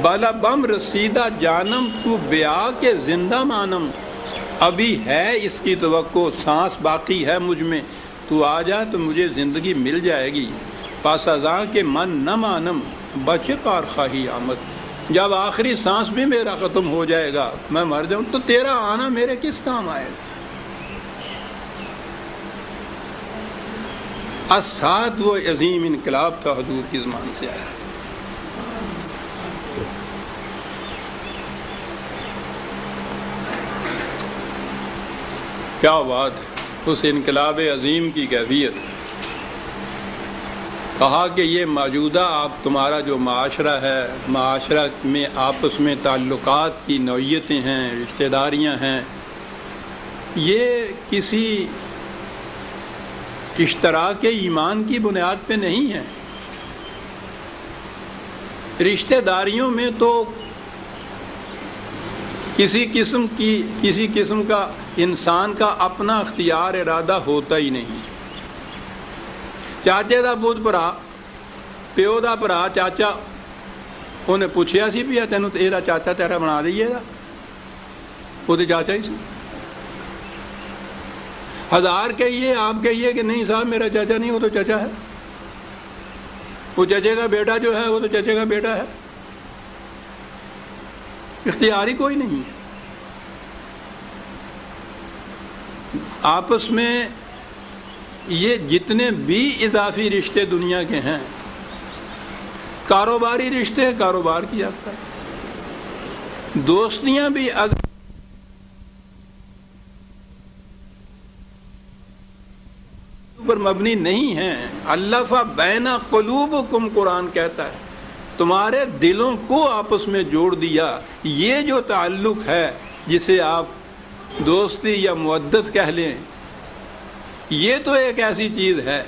بالا بم رسیدہ جانم تو بیا کے زندہ مانم، ابھی ہے اس کی توقع، سانس باقی ہے مجھ میں، تو آ جا تو مجھے زندگی مل جائے گی، پاس ازاں کے من نہ مانم بچے کار خواہی آمد، جب آخری سانس بھی میرا ختم ہو جائے گا، میں مر جاؤں، تو تیرا آنا میرے کس کام آئے گا؟ اسات وہ عظیم انقلاب تھا حضور کی زبان سے آیا۔ کیا بات، اس انقلاب عظیم کی کیفیت۔ کہا کہ یہ موجودہ آپ تمہارا جو معاشرہ ہے، معاشرہ میں آپس میں تعلقات کی نوعیتیں ہیں، رشتہ داریاں ہیں، یہ کسی اشتراک ایمان کی بنیاد پہ نہیں ہے۔ رشتہ داریوں میں تو کسی قسم کا انسان کا اپنا اختیار ارادہ ہوتا ہی نہیں۔ چاچے دا پوت بھرا، پیو دا بھرا چاچا، انہیں پوچھیا سی بھی تینوں تو یہ چاچا تیرا بنا دئیے گا، وہ تو چاچا ہی سی۔ ہزار کہیے، آپ کہیے کہ نہیں صاحب میرا چاچا نہیں، وہ تو چچا ہے، وہ چچے کا بیٹا جو ہے وہ تو چچے کا بیٹا ہے، اختیار ہی کوئی نہیں ہے۔ آپس میں یہ جتنے بھی اضافی رشتے دنیا کے ہیں، کاروباری رشتے، کاروبار کی یافتہ، دوستیاں بھی اگر پر مبنی نہیں ہیں، الف بین قلوبکم قرآن کہتا ہے، تمہارے دلوں کو آپس میں جوڑ دیا، یہ جو تعلق ہے جسے آپ دوستی یا مودت کہہ لیں، یہ تو ایک ایسی چیز ہے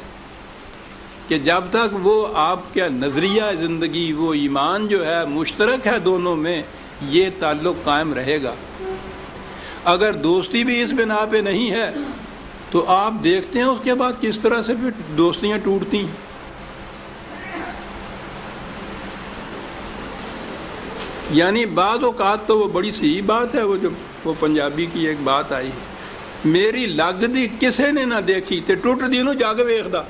کہ جب تک وہ آپ کا نظریہ زندگی، وہ ایمان جو ہے مشترک ہے دونوں میں، یہ تعلق قائم رہے گا۔ اگر دوستی بھی اس بنا پہ نہیں ہے تو آپ دیکھتے ہیں اس کے بعد کس طرح سے پھر دوستیاں ٹوٹتی ہیں۔ یعنی بعض اوقات تو وہ بڑی صحیح بات ہے، وہ پنجابی کی ایک بات آئی، میری لگ دی کسے نے نہ دیکھی تے ٹوٹ دی نو جگ ویکھدا،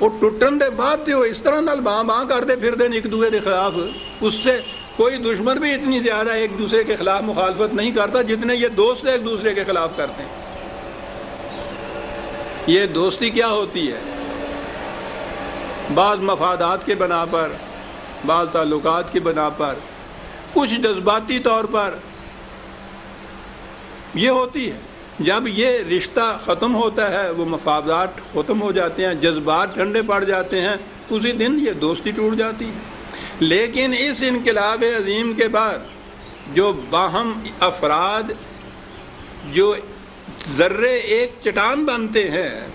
وہ ٹوٹن دے بعد تے وہ اس طرح نال باں باں کرتے پھر دے ایک دوسرے کے خلاف، اس سے کوئی دشمن بھی اتنی زیادہ ایک دوسرے کے خلاف مخالفت نہیں کرتا جتنے یہ دوست ایک دوسرے کے خلاف کرتے ہیں۔ یہ دوستی کیا ہوتی ہے؟ بعض مفادات کے بنا پر، بعض تعلقات کی بنا پر، کچھ جذباتی طور پر یہ ہوتی ہے۔ جب یہ رشتہ ختم ہوتا ہے، وہ مفادات ختم ہو جاتے ہیں، جذبات ٹھنڈے پڑ جاتے ہیں، اسی دن یہ دوستی ٹوٹ جاتی ہے۔ لیکن اس انقلاب عظیم کے بعد جو باہم افراد جو ذرے ایک چٹان بنتے ہیں،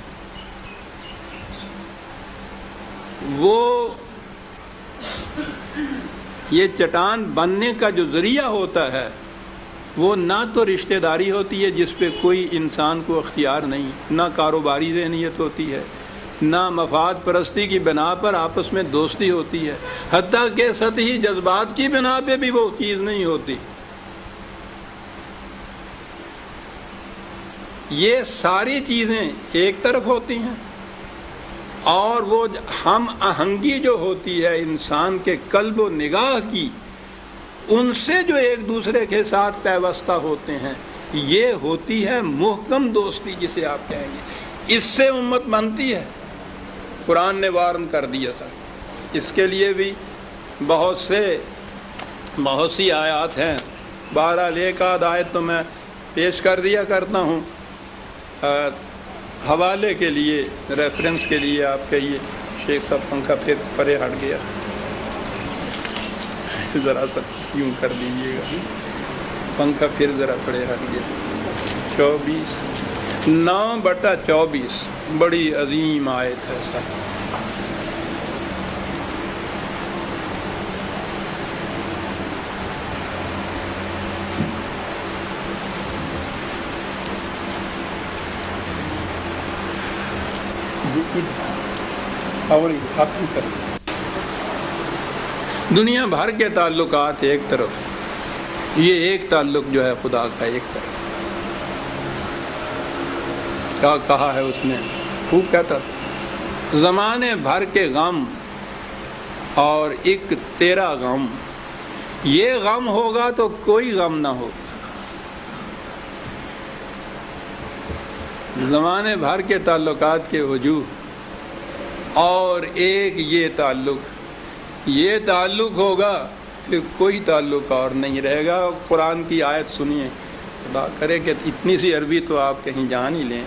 وہ یہ چٹان بننے کا جو ذریعہ ہوتا ہے وہ نہ تو رشتہ داری ہوتی ہے جس پہ کوئی انسان کو اختیار نہیں، نہ کاروباری ذہنیت ہوتی ہے، نہ مفاد پرستی کی بنا پر آپس میں دوستی ہوتی ہے، حتیٰ کہ سطحی جذبات کی بنا پہ بھی وہ چیز نہیں ہوتی۔ یہ ساری چیزیں ایک طرف ہوتی ہیں، اور وہ ہم آہنگی جو ہوتی ہے انسان کے قلب و نگاہ کی، ان سے جو ایک دوسرے کے ساتھ پیوستہ ہوتے ہیں، یہ ہوتی ہے محکم دوستی جسے آپ کہیں گے۔ اس سے امت بنتی ہے۔ قرآن نے وارن کر دیا تھا، اس کے لیے بھی بہت سی آیات ہیں۔ بہرحال ایک آدھ آیت تو میں پیش کر دیا کرتا ہوں حوالے کے لیے، ریفرنس کے لیے۔ آپ کہیے شیخ صاحب پنکھا پھر پرے ہٹ گیا، ذرا سا یوں کر دیجیے گا، پنکھا پھر ذرا پرے ہٹ گیا۔ 9/24 بڑی عظیم آیت ہے صاحب۔ دنیا بھر کے تعلقات ایک طرف، یہ ایک تعلق جو ہے خدا کا ایک طرف۔ کیا کہا ہے اس نے؟ خوب کہتا تھا، زمانے بھر کے غم اور ایک تیرا غم، یہ غم ہوگا تو کوئی غم نہ ہوگا۔ زمانے بھر کے تعلقات کے وجوہ اور ایک یہ تعلق ہوگا، پھر کوئی تعلق اور نہیں رہے گا۔ قرآن کی آیت سنیے، خدا کرے کہ اتنی سی عربی تو آپ کہیں جان ہی لیں،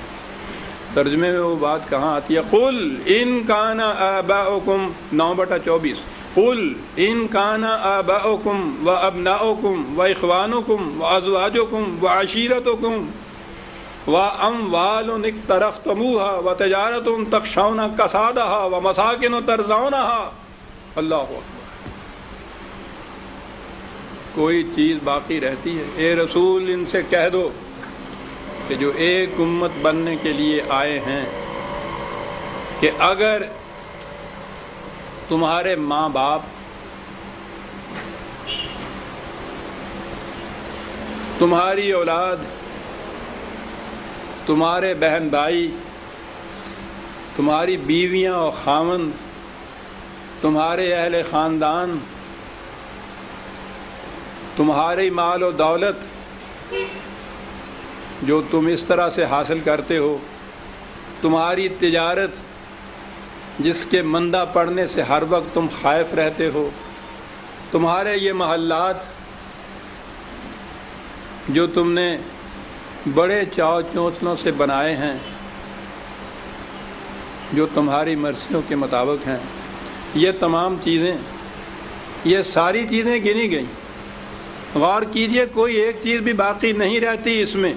ترجمے میں وہ بات کہاں آتی ہے؟ قل ان کان آباؤکم 9/24 قل ان کان آباؤکم و ابناؤکم و اخوانکم و ازواجکم و عشیرتکم وَأَمْوَالٌ اقْتَرَفْتُمُوهَا وَتِجَارَةٌ تَخْشَوْنَ كَسَادَهَا وَمَسَاكِنُ تَرْضَوْنَهَا۔ اللہ اکبر۔ کوئی چیز باقی رہتی ہے؟ اے رسول ان سے کہہ دو کہ جو ایک امت بننے کے لیے آئے ہیں، کہ اگر تمہارے ماں باپ، تمہاری اولاد، تمہارے بہن بھائی، تمہاری بیویاں اور خاوند، تمہارے اہل خاندان، تمہاری مال و دولت جو تم اس طرح سے حاصل کرتے ہو، تمہاری تجارت جس کے مندہ پڑنے سے ہر وقت تم خائف رہتے ہو، تمہارے یہ محلات جو تم نے بڑے چاو چونچلوں سے بنائے ہیں، جو تمہاری مرضیوں کے مطابق ہیں، یہ تمام چیزیں، یہ ساری چیزیں گنی گئیں۔ غور کیجئے، کوئی ایک چیز بھی باقی نہیں رہتی اس میں۔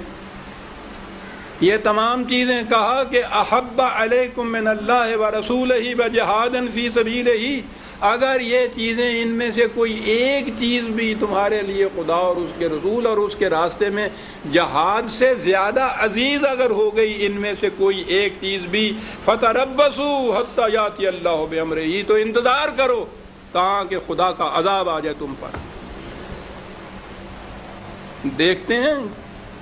یہ تمام چیزیں کہا کہ احب علیکم من اللہ ورسولہ وجہاد فی سبیلہ، اگر یہ چیزیں ان میں سے کوئی ایک چیز بھی تمہارے لیے خدا اور اس کے رسول اور اس کے راستے میں جہاد سے زیادہ عزیز اگر ہو گئی، ان میں سے کوئی ایک چیز بھی، فتربصوا حتی یاتی اللہ بامرہ، تو انتظار کرو تاکہ خدا کا عذاب آ جائے تم پر۔ دیکھتے ہیں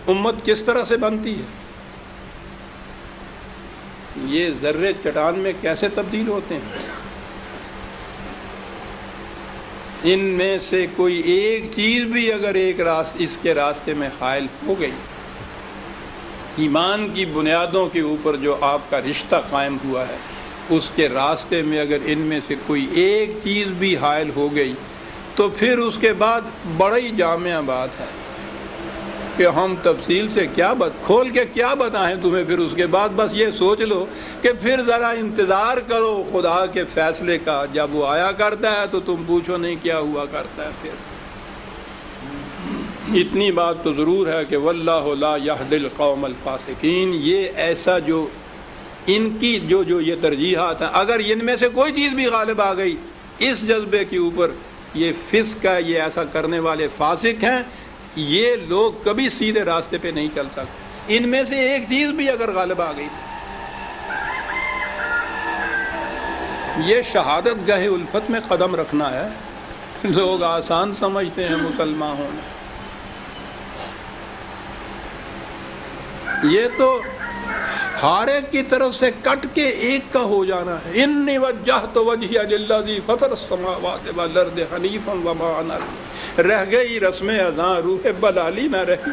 امت کس طرح سے بنتی ہے، یہ ذرے چٹان میں کیسے تبدیل ہوتے ہیں۔ ان میں سے کوئی ایک چیز بھی اگر اس کے راستے میں حائل ہو گئی، ایمان کی بنیادوں کے اوپر جو آپ کا رشتہ قائم ہوا ہے، اس کے راستے میں اگر ان میں سے کوئی ایک چیز بھی حائل ہو گئی، تو پھر اس کے بعد بڑی جامع بات ہے کہ ہم تفصیل سے کھول کے کیا بتائیں تمہیں۔ پھر اس کے بعد بس یہ سوچ لو کہ پھر ذرا انتظار کرو خدا کے فیصلے کا، جب وہ آیا کرتا ہے تو تم پوچھو نہیں کیا ہوا کرتا ہے۔ پھر اتنی بات تو ضرور ہے کہ واللہ لا یہدی القوم الفاسقین، یہ ایسا جو ان کی جو یہ ترجیحات ہیں، اگر ان میں سے کوئی چیز بھی غالب آ گئی اس جذبے کے اوپر، یہ فسق ہے، یہ ایسا کرنے والے فاسق ہیں، یہ لوگ کبھی سیدھے راستے پہ نہیں چل سکتے۔ ان میں سے ایک چیز بھی اگر غالب آ گئی تو یہ شہادت گاہ الفت میں قدم رکھنا ہے۔ لوگ آسان سمجھتے ہیں مسلمان ہونا، یہ تو ہر ایک کی طرف سے کٹ کے ایک کا ہو جانا ہے. انی وجہت وجہی للذی فطر السماوات والارض حنیفا وما انا رہ گئی رسم اذاں روح بلالی نہ رہی.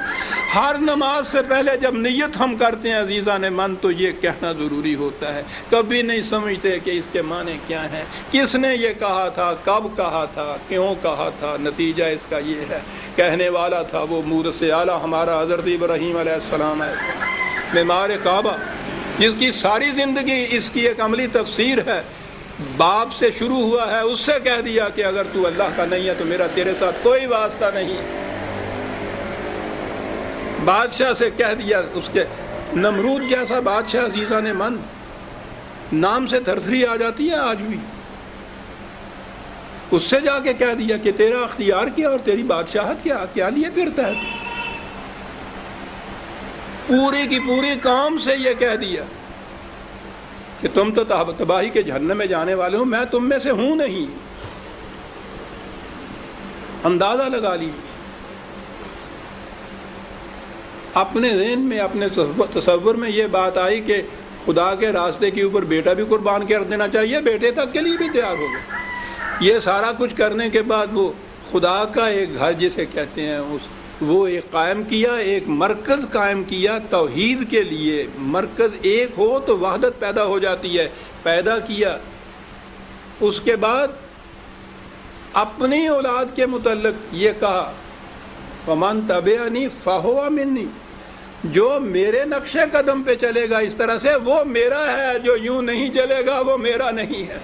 ہر نماز سے پہلے جب نیت ہم کرتے ہیں عزیزان من تو یہ کہنا ضروری ہوتا ہے. کبھی نہیں سمجھتے کہ اس کے معنی کیا ہیں, کس نے یہ کہا تھا, کب کہا تھا, کیوں کہا تھا. نتیجہ اس کا یہ ہے, کہنے والا تھا وہ مورث اعلیٰ ہمارا حضرت ابراہیم علیہ السلام ہے, معمار کعبہ, جس کی ساری زندگی اس کی ایک عملی تفسیر ہے. باپ سے شروع ہوا ہے, اس سے کہہ دیا کہ اگر تو اللہ کا نہیں ہے تو میرا تیرے ساتھ کوئی واسطہ نہیں. بادشاہ سے کہہ دیا, اس کے نمرود جیسا بادشاہ عزیزان من, نام سے تھرتھری آ جاتی ہے آج بھی. اس سے جا کے کہہ دیا کہ تیرا اختیار کیا اور تیری بادشاہت کیا لیے پھرتا ہے. پوری کی پوری قوم سے یہ کہہ دیا کہ تم تو تباہی کے جہنم میں جانے والے ہو, میں تم میں سے ہوں نہیں. اندازہ لگا لیجیے. اپنے ذہن میں, اپنے تصور میں یہ بات آئی کہ خدا کے راستے کے اوپر بیٹا بھی قربان کر دینا چاہیے, بیٹے تک کے لیے بھی تیار ہو گئے. یہ سارا کچھ کرنے کے بعد وہ خدا کا ایک گھر جسے کہتے ہیں وہ ایک قائم کیا, ایک مرکز قائم کیا توحید کے لیے. مرکز ایک ہو تو وحدت پیدا ہو جاتی ہے, پیدا کیا. اس کے بعد اپنی اولاد کے متعلق یہ کہا وَمَن تَبِعَنِي فَهُوَ مِنِّي, جو میرے نقش قدم پہ چلے گا اس طرح سے وہ میرا ہے, جو یوں نہیں چلے گا وہ میرا نہیں ہے.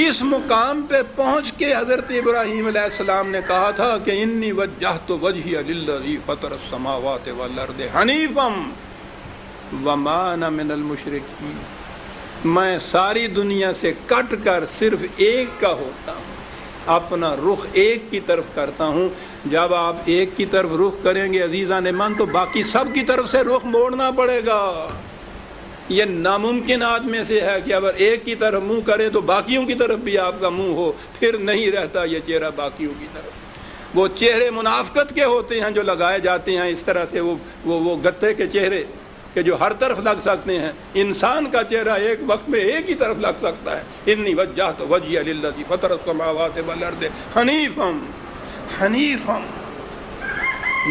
اس مقام پہ پہنچ کے حضرت ابراہیم علیہ السلام نے کہا تھا کہ انی وجہت وجہی للذی فطر السماوات والارض حنیفا وما انا من المشرکین. میں ساری دنیا سے کٹ کر صرف ایک کا ہوتا ہوں, اپنا رخ ایک کی طرف کرتا ہوں. جب آپ ایک کی طرف رخ کریں گے عزیزان من تو باقی سب کی طرف سے رخ موڑنا پڑے گا. یہ ناممکنات میں سے ہے کہ اگر ایک کی طرف منہ کرے تو باقیوں کی طرف بھی آپ کا منہ ہو, پھر نہیں رہتا یہ چہرہ باقیوں کی طرف. وہ چہرے منافقت کے ہوتے ہیں جو لگائے جاتے ہیں اس طرح سے, وہ گتے کے چہرے کہ جو ہر طرف لگ سکتے ہیں. انسان کا چہرہ ایک وقت میں ایک ہی طرف لگ سکتا ہے. انی وجہت وجہی للذی فطر السماوات والارض حنیفا, حنیفا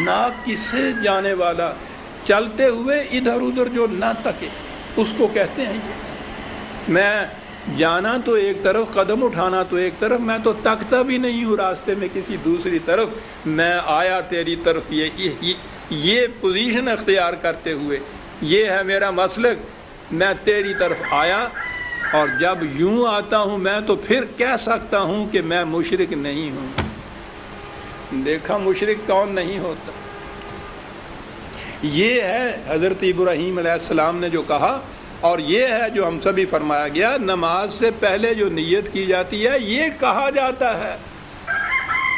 ناک کی سے جانے والا, چلتے ہوئے ادھر ادھر جو نہ تکے اس کو کہتے ہیں. یہ میں جانا تو ایک طرف, قدم اٹھانا تو ایک طرف, میں تو تکتا بھی نہیں ہوں راستے میں کسی دوسری طرف. میں آیا تیری طرف, یہ پوزیشن اختیار کرتے ہوئے, یہ ہے میرا مسلک. میں تیری طرف آیا, اور جب یوں آتا ہوں میں تو پھر کہہ سکتا ہوں کہ میں مشرک نہیں ہوں. دیکھا مشرک کون نہیں ہوتا. یہ ہے حضرت ابراہیم علیہ السلام نے جو کہا, اور یہ ہے جو ہم سبھی فرمایا گیا. نماز سے پہلے جو نیت کی جاتی ہے یہ کہا جاتا ہے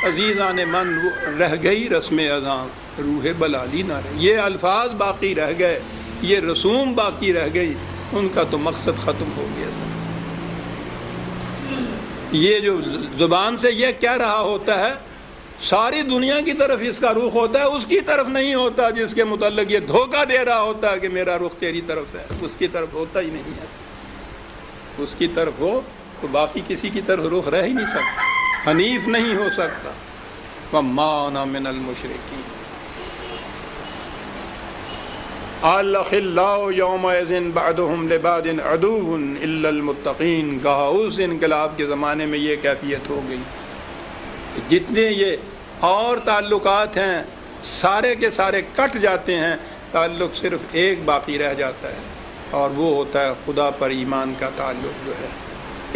عزیزان من رہ گئی رسم اذاں روح بلالی نہ رہی. یہ الفاظ باقی رہ گئے, یہ رسوم باقی رہ گئی, ان کا تو مقصد ختم ہو گیا. یہ جو زبان سے یہ کہہ رہا ہوتا ہے ساری دنیا کی طرف اس کا رخ ہوتا ہے, اس کی طرف نہیں ہوتا جس کے متعلق یہ دھوکہ دے رہا ہوتا ہے کہ میرا رخ تیری طرف ہے. اس کی طرف ہوتا ہی نہیں ہے. اس کی طرف ہو تو باقی کسی کی طرف رخ رہ ہی نہیں سکتا, حنیف نہیں ہو سکتا. وَمَا أَنَا مِنَ الْمُشْرِكِينَ. الْأَخِلَّاءُ يَوْمَئِذٍ بَعْضُهُمْ لِبَعْضٍ عَدُوٌّ إِلَّا الْمُتَّقِينَ. کہا اس انقلاب کے زمانے میں یہ کیفیت ہو گئی. جتنے یہ اور تعلقات ہیں سارے کے سارے کٹ جاتے ہیں, تعلق صرف ایک باقی رہ جاتا ہے, اور وہ ہوتا ہے خدا پر ایمان کا تعلق. جو ہے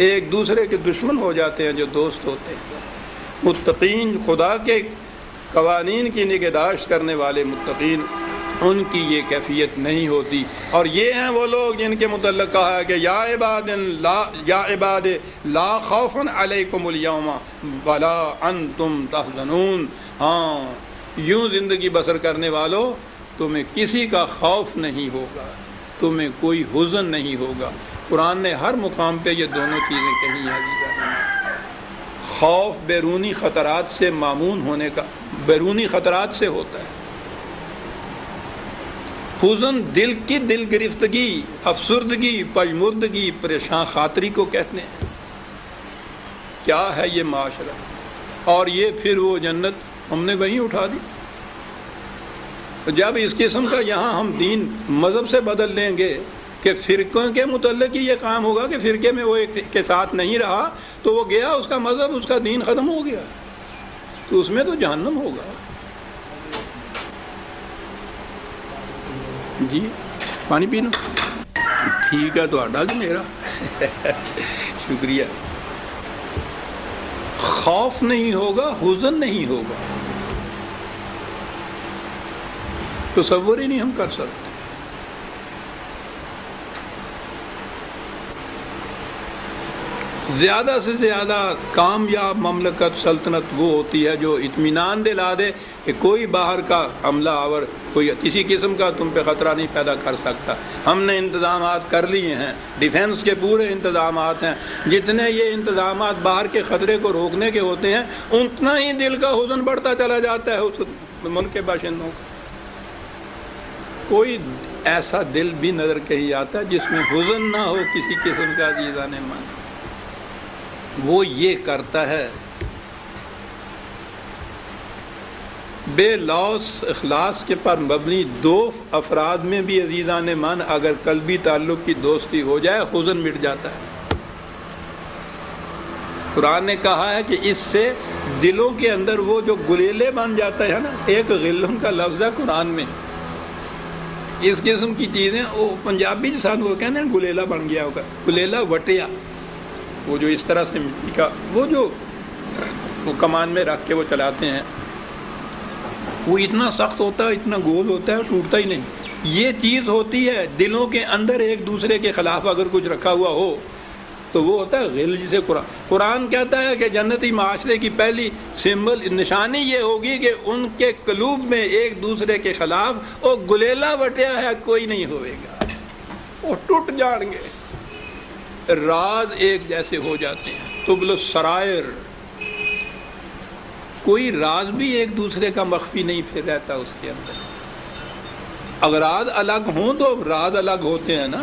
ایک دوسرے کے دشمن ہو جاتے ہیں جو دوست ہوتے ہیں. متقین, خدا کے قوانین کی نگہداشت کرنے والے متقین, ان کی یہ کیفیت نہیں ہوتی. اور یہ ہیں وہ لوگ جن کے متعلق کہا ہے کہ یا عباد لا خوف علیکم اليوم ولا انتم تحزنون. ہاں, یوں زندگی بسر کرنے والوں, تمہیں کسی کا خوف نہیں ہوگا, تمہیں کوئی حزن نہیں ہوگا. قرآن نے ہر مقام پہ یہ دونوں چیزیں کہی ہیں. خوف بیرونی خطرات سے مامون ہونے کا, بیرونی خطرات سے ہوتا ہے, حزن دل کی دل گرفتگی، افسردگی، پژمردگی، پریشان خاطری کو کہتے ہیں۔ کیا ہے یہ معاشرہ؟ اور یہ پھر وہ جنت ہم نے وہیں اٹھا دی۔ جب اس قسم کا یہاں ہم دین مذہب سے بدل لیں گے کہ فرقوں کے متعلق ہی یہ کام ہوگا کہ فرقے میں وہ ایک کے ساتھ نہیں رہا تو وہ گیا، اس کا مذہب، اس کا دین ختم ہو گیا، تو اس میں تو جہنم ہوگا۔ جی پانی پینا ٹھیک ہے تو کہ میرا شکریہ۔ خوف نہیں ہوگا، حزن نہیں ہوگا، تصور ہی نہیں ہم کر سکتے۔ زیادہ سے زیادہ کامیاب مملکت، سلطنت وہ ہوتی ہے جو اطمینان دلا دے کہ کوئی باہر کا حملہ آور، کوئی کسی قسم کا تم پہ خطرہ نہیں پیدا کر سکتا۔ ہم نے انتظامات کر لیے ہیں، ڈیفنس کے پورے انتظامات ہیں، جتنے یہ انتظامات باہر کے خطرے کو روکنے کے ہوتے ہیں اتنا ہی دل کا حزن بڑھتا چلا جاتا ہے اس ملک کے باشندوں کا۔ کوئی ایسا دل بھی نظر کہیں آتا ہے جس میں حزن نہ ہو کسی قسم کا عزیزان من۔ وہ یہ کرتا ہے بے لوث اخلاص کے پر مبنی دو افراد میں بھی عزیزان من اگر قلبی تعلق کی دوستی ہو جائے حزن مٹ جاتا ہے۔ قرآن نے کہا ہے کہ اس سے دلوں کے اندر وہ جو گلیلے بن جاتا ہے نا، ایک غلن کا لفظ ہے قرآن میں، اس قسم کی چیزیں وہ پنجابی کے ساتھ وہ کہتے ہیں گلیلا بن گیا ہوگا، گلیلا وٹیا، وہ جو اس طرح سے مٹی کا وہ جو وہ کمان میں رکھ کے وہ چلاتے ہیں، وہ اتنا سخت ہوتا ہے، اتنا گول ہوتا ہے، ٹوٹتا ہی نہیں۔ یہ چیز ہوتی ہے دلوں کے اندر ایک دوسرے کے خلاف اگر کچھ رکھا ہوا ہو تو وہ ہوتا ہے غل، جسے قرآن کہتا ہے کہ جنتی معاشرے کی پہلی سمبل نشانی یہ ہوگی کہ ان کے قلوب میں ایک دوسرے کے خلاف وہ گلیلا وٹیا ہے کوئی نہیں ہوئے گا، وہ ٹوٹ جائیں گے، راز ایک جیسے ہو جاتے ہیں، تبل السرائر، کوئی راز بھی ایک دوسرے کا مخفی نہیں پھر رہتا اس کے اندر۔ اگر راز الگ ہوں تو راز الگ ہوتے ہیں نا،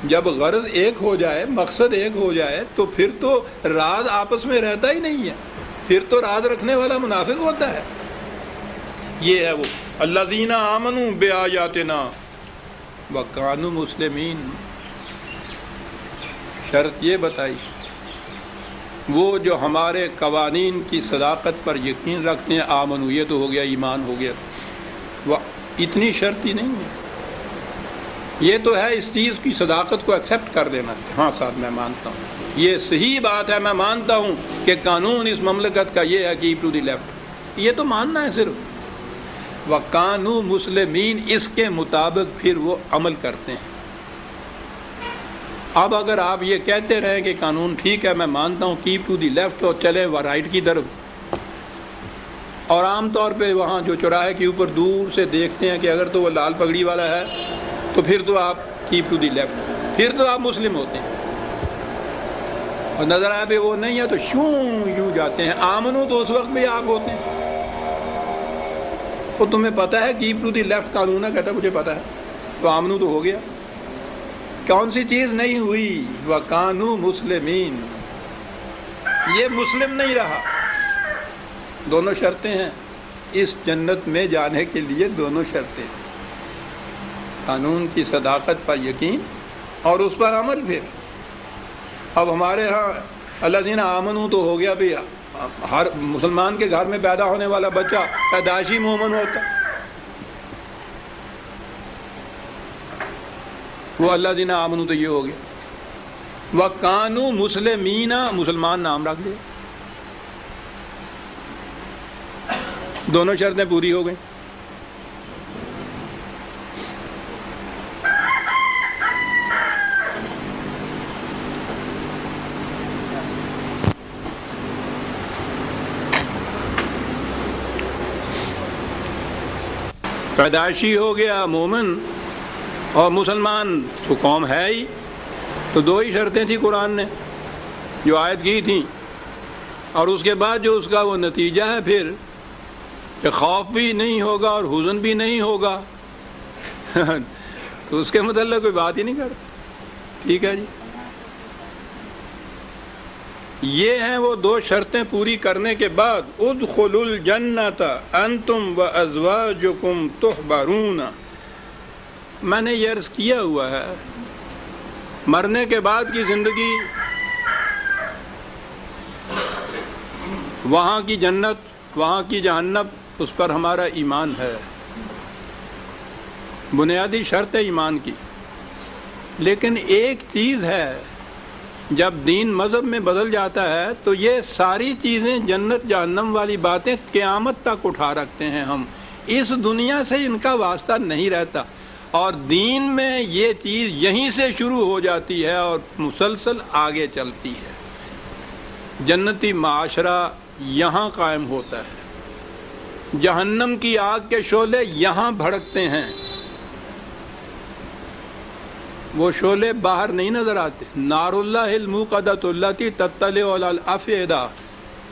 جب غرض ایک ہو جائے، مقصد ایک ہو جائے تو پھر تو راز آپس میں رہتا ہی نہیں ہے، پھر تو راز رکھنے والا منافق ہوتا ہے۔ یہ ہے وہ الذین آمنوا بآیاتنا وکانوا مسلمین، شرط یہ بتائی وہ جو ہمارے قوانین کی صداقت پر یقین رکھتے ہیں، آمنوا یہ تو ہو گیا ایمان ہو گیا، وہ اتنی شرط ہی نہیں ہے، یہ تو ہے اس چیز کی صداقت کو ایکسیپٹ کر دینا، ہاں صاحب میں مانتا ہوں یہ صحیح بات ہے، میں مانتا ہوں کہ قانون اس مملکت کا یہ ہے کیپ ٹو دی لیفٹ، یہ تو ماننا ہے صرف۔ وَقَانُوا مُسْلِمِينَ، اس کے مطابق پھر وہ عمل کرتے ہیں۔ اب اگر آپ یہ کہتے رہیں کہ قانون ٹھیک ہے میں مانتا ہوں کیپ ٹو دی لیفٹ، اور چلے وہ رائٹ کی طرف، اور عام طور پہ وہاں جو چوراہے کے اوپر دور سے دیکھتے ہیں کہ اگر تو وہ لال پگڑی والا ہے تو پھر تو آپ کیپ ٹو دی لیفٹ، پھر تو آپ مسلم ہوتے ہیں، اور نظر آئے پہ وہ نہیں ہے تو شوں یوں جاتے ہیں۔ آمنو تو اس وقت بھی آپ ہوتے ہیں، وہ تمہیں پتہ ہے کیپ ٹو دی لیفٹ قانون ہے، کہتا مجھے پتہ ہے، تو آمنو تو ہو گیا۔ کون سی چیز نہیں ہوئی؟ وَقَانُوا مُسْلِمِينَ، یہ مسلم نہیں رہا۔ دونوں شرطیں ہیں اس جنت میں جانے کے لیے، دونوں شرطیں، قانون کی صداقت پر یقین اور اس پر عمل۔ پھر اب ہمارے ہاں الذین آمنوا تو ہو گیا بھی، ہر مسلمان کے گھر میں پیدا ہونے والا بچہ پیدائشی مومن ہوتا، وہ الذین آمنوا تو یہ ہو گیا۔ وَقَانُوا مُسْلِمِينَ، مسلمان نام رکھ دیا، دونوں شرطیں پوری ہو گئیں۔ پیدائشی ہو گیا مومن، اور مسلمان تو قوم ہے ہی، تو دو ہی شرطیں تھیں قرآن نے جو آیت کی تھیں، اور اس کے بعد جو اس کا وہ نتیجہ ہے پھر کہ خوف بھی نہیں ہوگا اور حزن بھی نہیں ہوگا، تو اس کے متعلق کوئی بات ہی نہیں کرتا. ٹھیک ہے جی. یہ ہیں وہ دو شرطیں پوری کرنے کے بعد ادخلوا الجنۃ انتم وازواجکم تحبرون. میں نے یہ عرض کیا ہوا ہے مرنے کے بعد کی زندگی، وہاں کی جنت وہاں کی جہنم، اس پر ہمارا ایمان ہے، بنیادی شرط ہے ایمان کی. لیکن ایک چیز ہے، جب دین مذہب میں بدل جاتا ہے تو یہ ساری چیزیں جنت جہنم والی باتیں قیامت تک اٹھا رکھتے ہیں ہم، اس دنیا سے ان کا واسطہ نہیں رہتا. اور دین میں یہ چیز یہیں سے شروع ہو جاتی ہے اور مسلسل آگے چلتی ہے. جنتی معاشرہ یہاں قائم ہوتا ہے، جہنم کی آگ کے شعلے یہاں بھڑکتے ہیں. وہ شعلے باہر نہیں نظر آتے. نار اللہ الموقدۃ التی تطلع علی الافئدہ،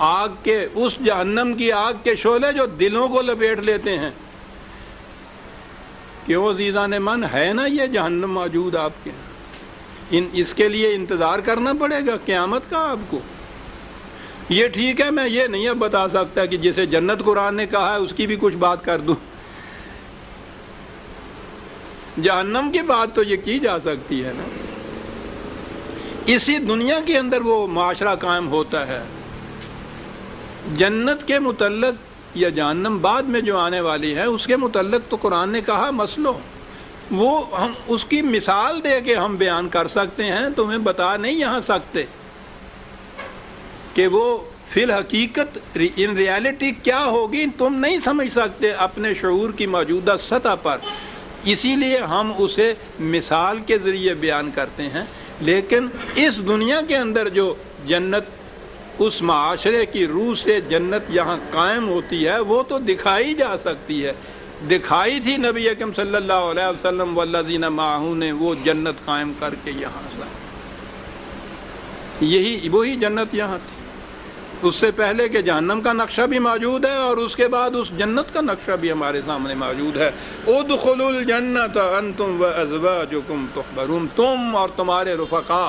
آگ کے اس جہنم کی آگ کے شعلے جو دلوں کو لپیٹ لیتے ہیں. کیوں عزیزان من، ہے نا یہ جہنم موجود آپ کے، اس کے لیے انتظار کرنا پڑے گا قیامت کا آپ کو. یہ ٹھیک ہے، میں یہ نہیں اب بتا سکتا کہ جسے جنت قرآن نے کہا ہے اس کی بھی کچھ بات کر دوں. جہنم کی بات تو یہ کی جا سکتی ہے نا. اسی دنیا کے اندر وہ معاشرہ قائم ہوتا ہے. جنت کے متعلق یا جہنم بعد میں جو آنے والی ہے اس کے متعلق تو قرآن نے کہا مسلو، وہ ہم اس کی مثال دے کے ہم بیان کر سکتے ہیں، تمہیں بتا نہیں یہاں سکتے کہ وہ فی الحقیقت ان ریالٹی کیا ہوگی، تم نہیں سمجھ سکتے اپنے شعور کی موجودہ سطح پر. اسی لیے ہم اسے مثال کے ذریعے بیان کرتے ہیں. لیکن اس دنیا کے اندر جو جنت، اس معاشرے کی روح سے جنت یہاں قائم ہوتی ہے، وہ تو دکھائی جا سکتی ہے. دکھائی تھی نبی اکرم صلی اللہ علیہ وسلم والذین معہ نے، وہ جنت قائم کر کے یہاں سے، یہی وہی جنت یہاں تھی. اس سے پہلے کہ جہنم کا نقشہ بھی موجود ہے اور اس کے بعد اس جنت کا نقشہ بھی ہمارے سامنے موجود ہے. ادخلوا الجنۃ انتم وازواجکم تحبرون، تم اور تمہارے رفقا.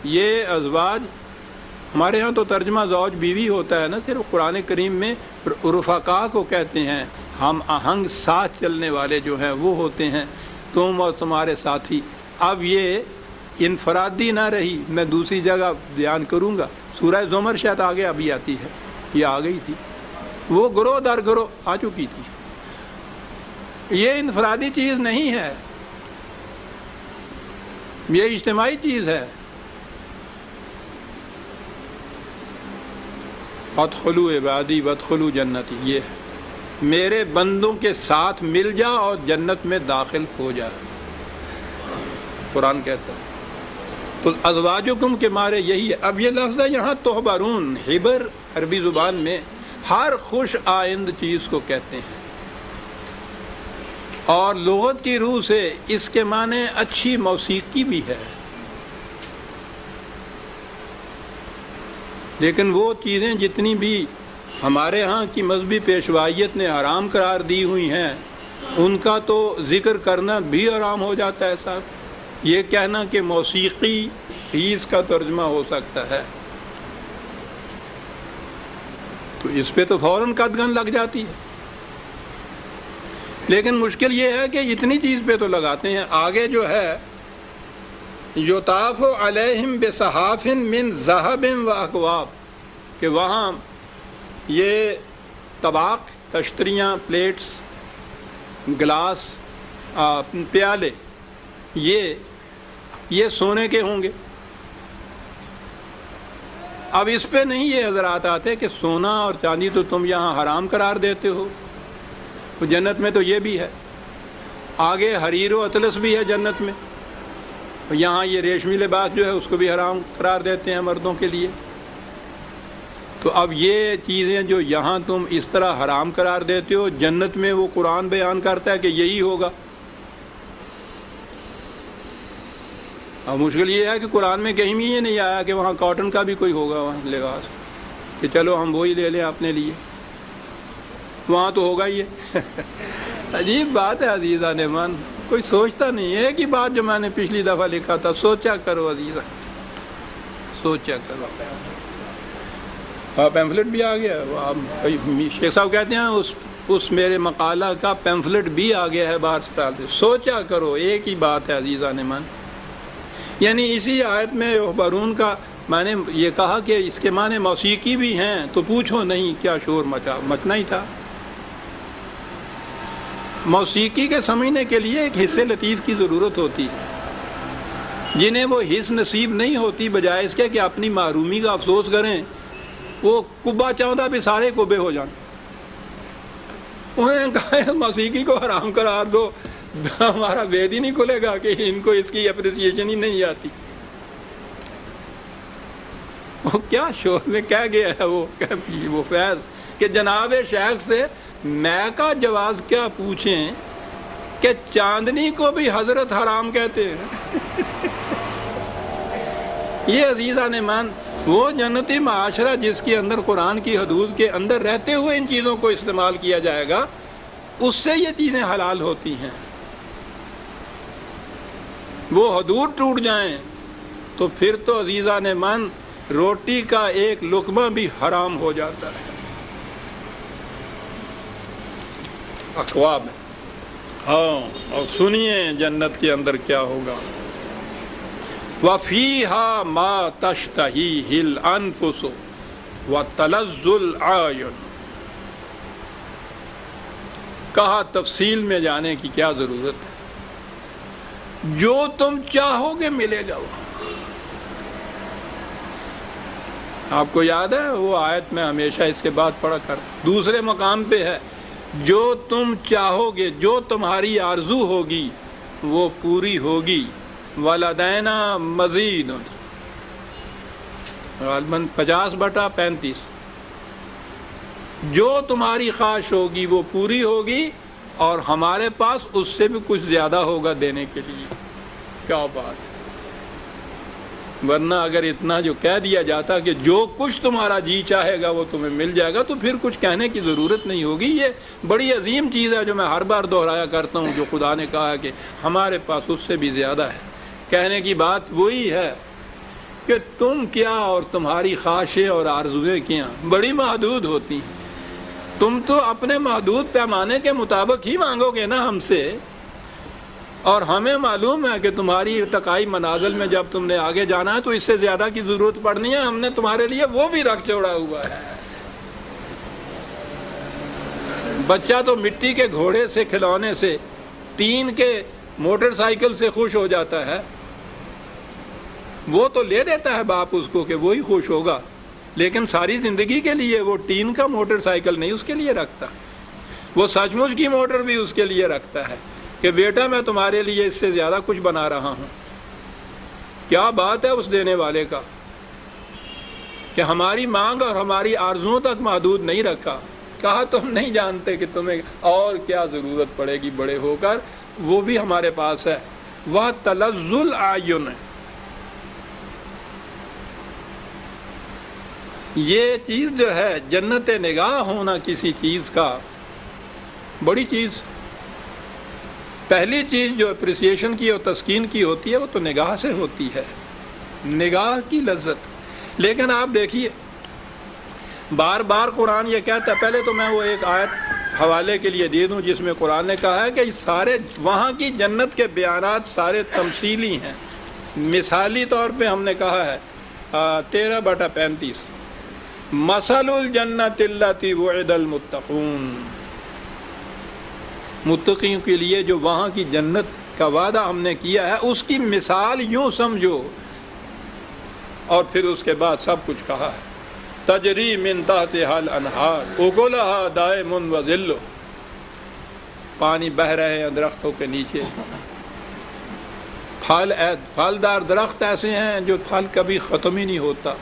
یہ ازواج ہمارے ہاں تو ترجمہ زوج بیوی ہوتا ہے نا، صرف قرآن کریم میں رفقا کو کہتے ہیں، ہم آہنگ ساتھ چلنے والے جو ہیں وہ ہوتے ہیں، تم اور تمہارے ساتھی. اب یہ انفرادی نہ رہی، میں دوسری جگہ بیان کروں گا. سورہ زمر شاید آگے ابھی آتی ہے، یہ آ گئی تھی، وہ گروہ در گروہ آ چکی تھی. یہ انفرادی چیز نہیں ہے، یہ اجتماعی چیز ہے. ادخلوا عبادی وادخلوا جنتی، یہ ہے میرے بندوں کے ساتھ مل جا اور جنت میں داخل ہو جا، قرآن کہتا ہے. تو ازواجکم کے مارے یہی ہے. اب یہ لفظ ہے یہاں تحبرون، حبر عربی زبان میں ہر خوش آئند چیز کو کہتے ہیں، اور لغت کی روح سے اس کے معنی اچھی موسیقی بھی ہے. لیکن وہ چیزیں جتنی بھی ہمارے ہاں کی مذہبی پیشوائیت نے حرام قرار دی ہوئی ہیں، ان کا تو ذکر کرنا بھی حرام ہو جاتا ہے صاحب. یہ کہنا کہ موسیقی ہی اس کا ترجمہ ہو سکتا ہے، تو اس پہ تو فوراً قدغن لگ جاتی ہے. لیکن مشکل یہ ہے کہ اتنی چیز پہ تو لگاتے ہیں. آگے جو ہے یطاف علیہم بصحاف من ذہب واکواب، کہ وہاں یہ طباق، تشتریاں، پلیٹس، گلاس، پیالے، یہ سونے کے ہوں گے. اب اس پہ نہیں یہ حضرات آتے کہ سونا اور چاندی تو تم یہاں حرام قرار دیتے ہو، تو جنت میں تو یہ بھی ہے. آگے حریر و اطلس بھی ہے جنت میں، یہاں یہ ریشمی لباس جو ہے اس کو بھی حرام قرار دیتے ہیں مردوں کے لیے. تو اب یہ چیزیں جو یہاں تم اس طرح حرام قرار دیتے ہو، جنت میں وہ قرآن بیان کرتا ہے کہ یہی ہوگا. اب مشکل یہ ہے کہ قرآن میں کہیں بھی یہ نہیں آیا کہ وہاں کاٹن کا بھی کوئی ہوگا وہاں لباس، کہ چلو ہم وہی لے لیں اپنے لیے. وہاں تو ہوگا ہی ہے عجیب بات ہے عزیزان من، کوئی سوچتا نہیں ہے کہ بات جو میں نے پچھلی دفعہ لکھا تھا، سوچا کرو عزیزہ، سوچا کرو۔ پیمفلٹ بھی آ گیا، شیخ صاحب کہتے ہیں اس میرے مقالہ کا پیمفلٹ بھی آ گیا ہے باہر سے، سوچا کرو، ایک ہی بات ہے عزیزان من۔ یعنی اسی آیت میں یحبرون کا میں نے یہ کہا کہ اس کے معنی موسیقی بھی ہیں، تو پوچھو نہیں کیا شور مچنا ہی تھا۔ موسیقی کے سمجھنے کے لیے ایک حصے لطیف کی ضرورت ہوتی ہے، جنہیں وہ حص نصیب نہیں ہوتی، بجائے اس کے کہ اپنی محرومی کا افسوس کریں، وہ کبا چاہتا بھی سارے کبے ہو جائیں۔ انہوں نے کہا موسیقی کو حرام قرار دو، ہمارا وید ہی نہیں کھلے گا کہ ان کو اس کی اپریسیشن ہی نہیں آتی۔ وہ کیا شور میں کہہ گیا ہے وہ فیض کہ جناب شیخ سے میں کا جواز کیا پوچھیں کہ چاندنی کو بھی حضرت حرام کہتے ہیں۔ یہ عزیزان مان وہ جنتی معاشرہ جس کے اندر قرآن کی حدود کے اندر رہتے ہوئے ان چیزوں کو استعمال کیا جائے گا، اس سے یہ چیزیں حلال ہوتی ہیں۔ وہ حدود ٹوٹ جائیں تو پھر تو عزیزان من روٹی کا ایک لقمہ بھی حرام ہو جاتا ہے۔ اقوام ہاں، اور سنیے جنت کے اندر کیا ہوگا۔ وَفِيهَا مَا تَشْتَهِيهِ الْأَنفُسُ وَتَلَذُّ الْأَعْيُنُ۔ کہا تفصیل میں جانے کی کیا ضرورت ہے، جو تم چاہو گے ملے گا۔ وہ آپ کو یاد ہے وہ آیت میں ہمیشہ اس کے بعد پڑھا کر، دوسرے مقام پہ ہے، جو تم چاہو گے، جو تمہاری آرزو ہوگی وہ پوری ہوگی۔ وَلَدَيْنَا مَزِيدٌ، غالباً 50/35، جو تمہاری خواہش ہوگی وہ پوری ہوگی، اور ہمارے پاس اس سے بھی کچھ زیادہ ہوگا دینے کے لیے۔ کیا بات ہے! ورنہ اگر اتنا جو کہہ دیا جاتا کہ جو کچھ تمہارا جی چاہے گا وہ تمہیں مل جائے گا، تو پھر کچھ کہنے کی ضرورت نہیں ہوگی۔ یہ بڑی عظیم چیز ہے جو میں ہر بار دہرایا کرتا ہوں، جو خدا نے کہا کہ ہمارے پاس اس سے بھی زیادہ ہے۔ کہنے کی بات وہی ہے کہ تم کیا اور تمہاری خواہشیں اور آرزویں کیا بڑی محدود ہوتی ہیں۔ تم تو اپنے محدود پیمانے کے مطابق ہی مانگو گے نا ہم سے، اور ہمیں معلوم ہے کہ تمہاری ارتقائی منازل میں جب تم نے آگے جانا ہے تو اس سے زیادہ کی ضرورت پڑنی ہے۔ ہم نے تمہارے لیے وہ بھی رکھ چھوڑا ہوا ہے۔ بچہ تو مٹی کے گھوڑے سے، کھلونے سے، ٹین کے موٹر سائیکل سے خوش ہو جاتا ہے، وہ تو لے دیتا ہے باپ اس کو کہ وہی خوش ہوگا، لیکن ساری زندگی کے لیے وہ ٹین کا موٹر سائیکل نہیں اس کے لیے رکھتا، وہ سچ مچ کی موٹر بھی اس کے لیے رکھتا ہے کہ بیٹا میں تمہارے لیے اس سے زیادہ کچھ بنا رہا ہوں۔ کیا بات ہے اس دینے والے کا کہ ہماری مانگ اور ہماری آرزوؤں تک محدود نہیں رکھا۔ کہا تم نہیں جانتے کہ تمہیں اور کیا ضرورت پڑے گی بڑے ہو کر، وہ بھی ہمارے پاس ہے۔ وَتَلَذُّ الْأَعْيُنِ، یہ چیز جو ہے جنت نگاہ ہونا کسی چیز کا، بڑی چیز۔ پہلی چیز جو اپریسیشن کی اور تسکین کی ہوتی ہے وہ تو نگاہ سے ہوتی ہے، نگاہ کی لذت۔ لیکن آپ دیکھیے بار بار قرآن یہ کہتا ہے، پہلے تو میں وہ ایک آیت حوالے کے لیے دے دوں جس میں قرآن نے کہا ہے کہ سارے وہاں کی جنت کے بیانات سارے تمثیلی ہیں۔ مثالی طور پہ ہم نے کہا ہے 13/35، مثل الجنت التی وعد المتقون، متقیوں کے لیے جو وہاں کی جنت کا وعدہ ہم نے کیا ہے اس کی مثال یوں سمجھو، اور پھر اس کے بعد سب کچھ کہا ہے۔ تجری من تحتها الانہار اکلها دائم وذل، پانی بہہ رہے ہیں درختوں کے نیچے، پھلدار درخت ایسے ہیں جو پھل کبھی ختم ہی نہیں ہوتا،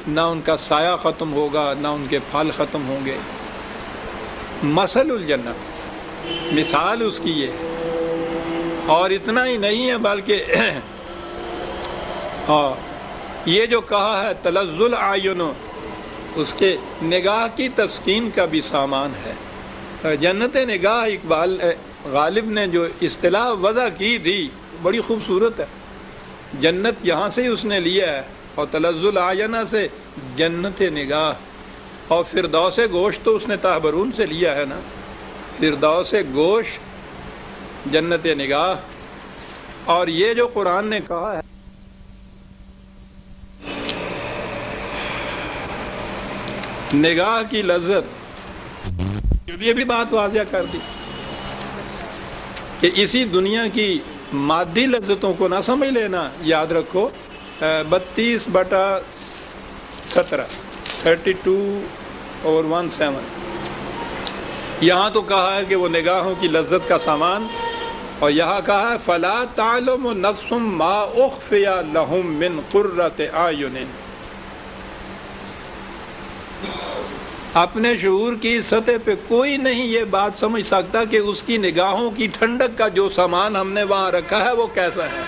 نہ ان کا سایہ ختم ہوگا نہ ان کے پھل ختم ہوں گے۔ مثل الجنت، مثال اس کی یہ، اور اتنا ہی نہیں ہے بلکہ یہ جو کہا ہے تلذ العین، اس کے نگاہ کی تسکین کا بھی سامان ہے۔ جنت نگاہ اقبال غالب نے جو اصطلاح وضع کی تھی بڑی خوبصورت ہے. جنت یہاں سے ہی اس نے لیا ہے، اور تلذ العینہ سے جنت نگاہ، اور فردوس گوشت تو اس نے تحبرون سے لیا ہے نا. فردوس گوشت جنت نگاہ. اور یہ جو قرآن نے کہا ہے نگاہ کی لذت، یہ بھی بات واضح کر دی کہ اسی دنیا کی مادی لذتوں کو نہ سمجھ لینا. یاد رکھو 32/17 32/17 یہاں تو کہا ہے کہ وہ نگاہوں کی لذت کا سامان، اور یہاں کہا ہے فلا تعلم نفس ما اخفی لهم من قرۃ اعین. اپنے شعور کی سطح پہ کوئی نہیں یہ بات سمجھ سکتا کہ اس کی نگاہوں کی ٹھنڈک کا جو سامان ہم نے وہاں رکھا ہے وہ کیسا ہے.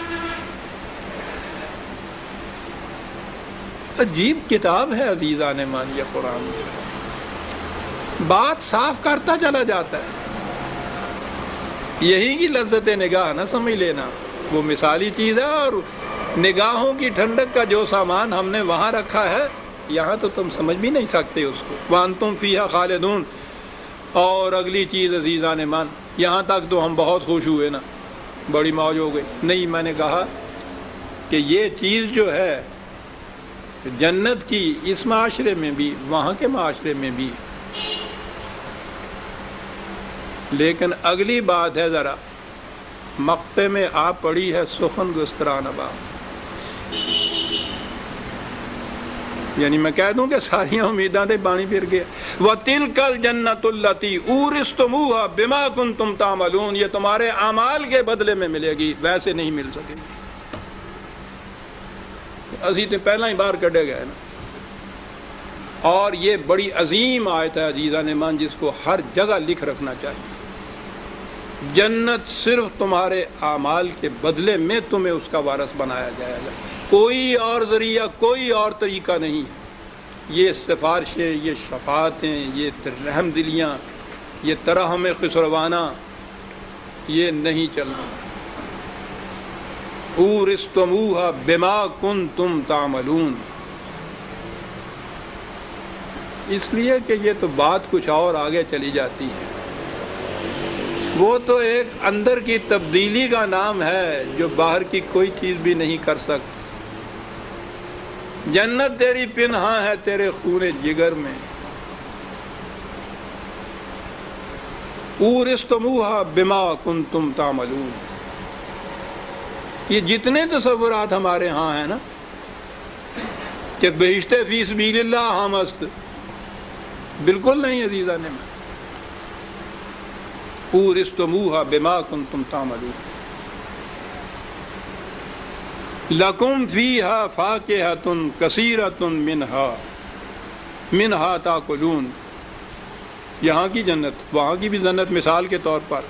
عجیب کتاب ہے عزیزان مان یہ قرآن، بات صاف کرتا چلا جاتا ہے. یہی کی لذت نگاہ نہ سمجھ لینا، وہ مثالی چیز ہے. اور نگاہوں کی ٹھنڈک کا جو سامان ہم نے وہاں رکھا ہے یہاں تو تم سمجھ بھی نہیں سکتے اس کو. وانتم فیہا خالدون. اور اگلی چیز عزیزان مان، یہاں تک تو ہم بہت خوش ہوئے نا، بڑی موج ہو گئی. نہیں، میں نے کہا کہ یہ چیز جو ہے جنت کی اس معاشرے میں بھی وہاں کے معاشرے میں بھی. لیکن اگلی بات ہے ذرا مقطع میں آپ پڑھی ہے سخن گستران باب، یعنی میں کہہ دوں کہ ساری امیداں تے پانی پھر گیا. وَتِلْكَ الْجَنَّةُ الَّتِي أُورِثْتُمُوهَا بِمَا كُنْتُمْ تَعْمَلُونَ. یہ تمہارے اعمال کے بدلے میں ملے گی، ویسے نہیں مل سکے گی. اسی تے پہلا ہی باہر کڈے گئے نا. اور یہ بڑی عظیم آیت ہے عزیزان مان، جس کو ہر جگہ لکھ رکھنا چاہیے. جنت صرف تمہارے اعمال کے بدلے میں تمہیں اس کا وارث بنایا جائے گا، کوئی اور ذریعہ، کوئی اور طریقہ نہیں. یہ سفارشیں، یہ شفاعتیں، یہ رحم دلیاں، یہ ترحم خسروانہ، یہ نہیں چلنا. اورثتموها بما کنتم تعملون. اس لیے کہ یہ تو بات کچھ اور آگے چلی جاتی ہے. وہ تو ایک اندر کی تبدیلی کا نام ہے جو باہر کی کوئی چیز بھی نہیں کر سکتی. جنت تیری پنہاں ہے تیرے خون جگر میں. اورثتموها بما کنتم تعملون. یہ جتنے تصورات ہمارے ہاں ہیں نا کہ بہشت فی سبیل اللہ ہم است، بالکل نہیں عزیزان میں. اورثتموها بما کنتم تعملون. لکم فیہا فاکہۃ کثیرۃ منہا تاکلون. یہاں کی جنت وہاں کی بھی جنت مثال کے طور پر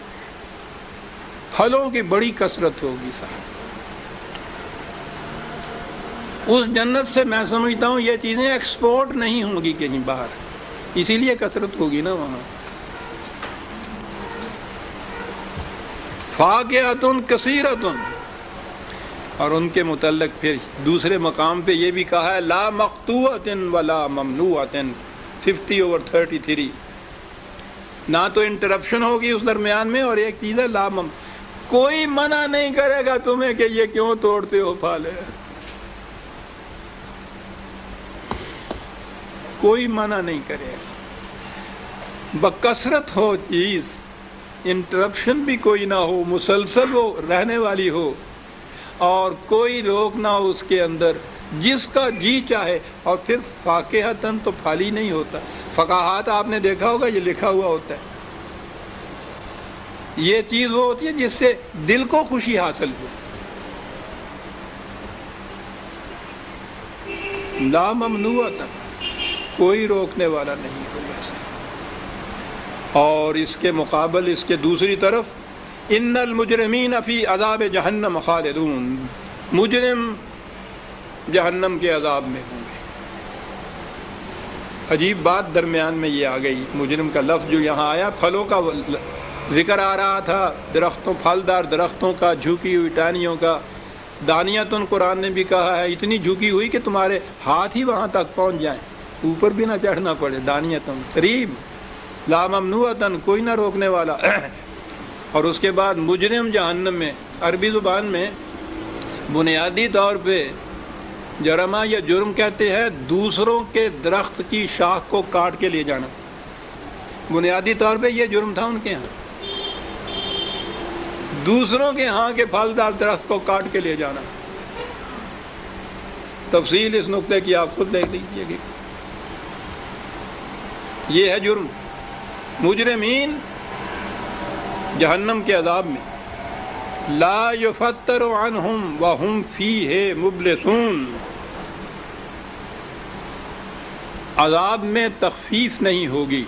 پھلوں کی بڑی کثرت ہوگی صاحب. اس جنت سے میں سمجھتا ہوں یہ چیزیں ایکسپورٹ نہیں ہوں گی کہیں باہر، اسی لیے کثرت ہوگی نا وہاں. فاکہۃ کثیرۃ. اور ان کے متعلق پھر دوسرے مقام پہ یہ بھی کہا ہے لا مقطوعۃ ولا ممنوعۃ 50/33. نہ تو انٹرپشن ہوگی اس درمیان میں، اور ایک چیز ہے لا کوئی منع نہیں کرے گا تمہیں کہ یہ کیوں توڑتے ہو پھل. کوئی منع نہیں کرے گا. بکثرت ہو چیز، انٹرپشن بھی کوئی نہ ہو، مسلسل وہ رہنے والی ہو، اور کوئی روک نہ ہو اس کے اندر، جس کا جی چاہے. اور پھر فاکہتاً تو پھل ہی نہیں ہوتا. فقاہات آپ نے دیکھا ہوگا یہ لکھا ہوا ہوتا ہے. یہ چیز وہ ہوتی ہے جس سے دل کو خوشی حاصل ہو. لا ممنوعۃ، کوئی روکنے والا نہیں ہو ایسا. اور اس کے مقابل اس کے دوسری طرف ان المجرمین فی عذاب جہنم خالدون. مجرم جہنم کے عذاب میں ہوں گے. عجیب بات درمیان میں یہ آ گئی، مجرم کا لفظ جو یہاں آیا، پھلوں کا ذکر آ رہا تھا، درختوں، پھلدار درختوں کا، جھکی ہوئی ٹہنیوں کا، دانیتن قرآن نے بھی کہا ہے، اتنی جھکی ہوئی کہ تمہارے ہاتھ ہی وہاں تک پہنچ جائیں، اوپر بھی نہ چڑھنا پڑے، دانیتن قریب، لا ممنوعتن، کوئی نہ روکنے والا۔ اور اس کے بعد مجرم جہنم میں، عربی زبان میں بنیادی طور پہ جرمہ یا جرم کہتے ہیں دوسروں کے درخت کی شاخ کو کاٹ کے لے جانا، بنیادی طور پہ یہ جرم تھا ان کے ہاں، دوسروں کے ہاں کے پھلدار درخت کو کاٹ کے لے جانا۔ تفصیل اس نقطے کی آپ خود دیکھ لیجیے گا، یہ ہے جرم۔ مجرمین جہنم کے عذاب میں، لا یفتر عنہم وہم فیہ مبلسون، عذاب میں تخفیف نہیں ہوگی۔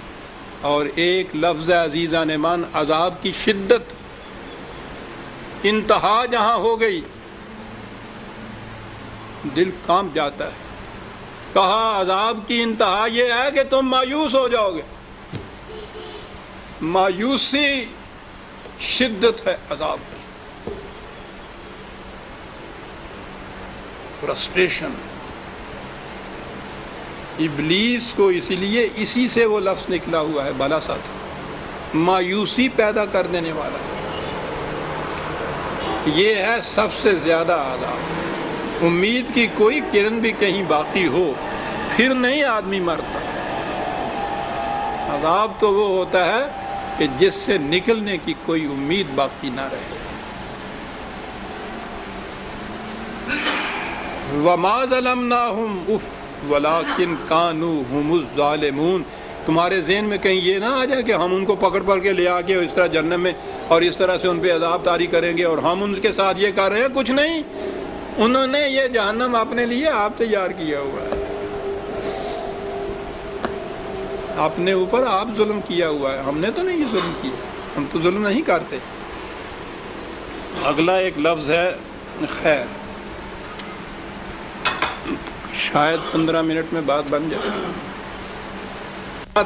اور ایک لفظ عزیزان من، عذاب کی شدت، انتہا جہاں ہو گئی دل کانپ جاتا ہے۔ کہا عذاب کی انتہا یہ ہے کہ تم مایوس ہو جاؤ گے، مایوسی شدت ہے عذاب کی، فرسٹریشن۔ ابلیس کو اسی لیے اسی سے وہ لفظ نکلا ہوا ہے، بلا ساتھ، مایوسی پیدا کر دینے والا۔ یہ ہے سب سے زیادہ عذاب، امید کی کوئی کرن بھی کہیں باقی ہو پھر نہیں آدمی مرتا۔ عذاب تو وہ ہوتا ہے کہ جس سے نکلنے کی کوئی امید باقی نہ رہے۔ وَمَا ظَلَمْنَاهُمْ وَلَٰكِنْ كَانُوا هُمُ الظَّالِمُونَ۔ تمہارے ذہن میں کہیں یہ نہ آ جائے کہ ہم ان کو پکڑ کے لے آ کے اس طرح جہنم میں اور اس طرح سے ان پہ عذاب طاری کریں گے اور ہم ان کے ساتھ یہ کر رہے ہیں، کچھ نہیں، انہوں نے یہ جہنم اپنے لیے آپ تیار کیا ہوا ہے، اپنے اوپر آپ ظلم کیا ہوا ہے، ہم نے تو نہیں ظلم کیا، ہم تو ظلم نہیں کرتے۔ اگلا ایک لفظ ہے خیر، شاید 15 منٹ میں بات بن جائے،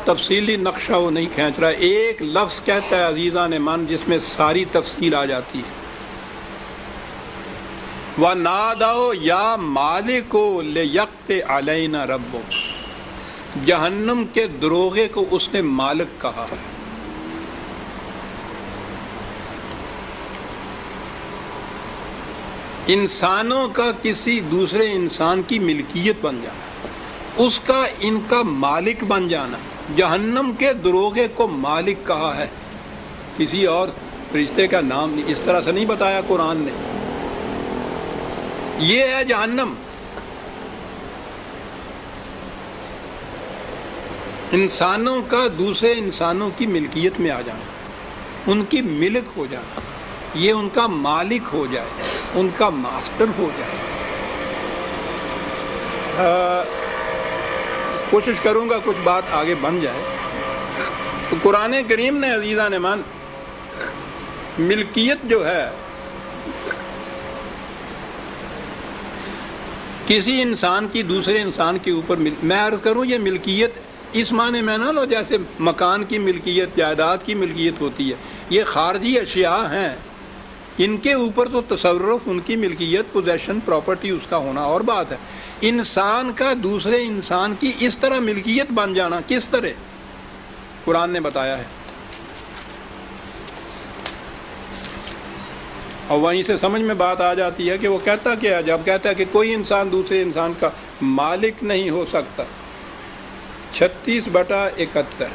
تفصیلی نقشہ وہ نہیں کھینچ رہا، ایک لفظ کہتا ہے عزیزان من جس میں ساری تفصیل آ جاتی ہے۔ وَنَادَوْا يَا مَالِكُ لِيَقْضِ عَلَيْنَا رَبُّكَ، جہنم کے دروغے کو اس نے مالک کہا ہے۔ انسانوں کا کسی دوسرے انسان کی ملکیت بن جانا، اس کا ان کا مالک بن جانا، جہنم کے دروغے کو مالک کہا ہے، کسی اور فرشتے کا نام نہیں، اس طرح سے نہیں بتایا قرآن نے۔ یہ ہے جہنم، انسانوں کا دوسرے انسانوں کی ملکیت میں آ جانا، ان کی ملک ہو جانا، یہ ان کا مالک ہو جائے، ان کا ماسٹر ہو جائے۔ کوشش کروں گا کچھ بات آگے بن جائے۔ تو قرآن کریم نے عزیزان من ملکیت جو ہے کسی انسان کی دوسرے انسان کے اوپر، میں عرض کروں یہ ملکیت اس معنی میں نہ لو جیسے مکان کی ملکیت، جائیداد کی ملکیت ہوتی ہے، یہ خارجی اشیاء ہیں، ان کے اوپر تو تصرف، ان کی ملکیت، پوزیشن، پراپرٹی اس کا ہونا اور بات ہے۔ انسان کا دوسرے انسان کی اس طرح ملکیت بن جانا کس طرح قرآن نے بتایا ہے، اور وہیں سے سمجھ میں بات آ جاتی ہے کہ وہ کہتا کیا ہے جب کہتا ہے کہ کوئی انسان دوسرے انسان کا مالک نہیں ہو سکتا۔ 36/71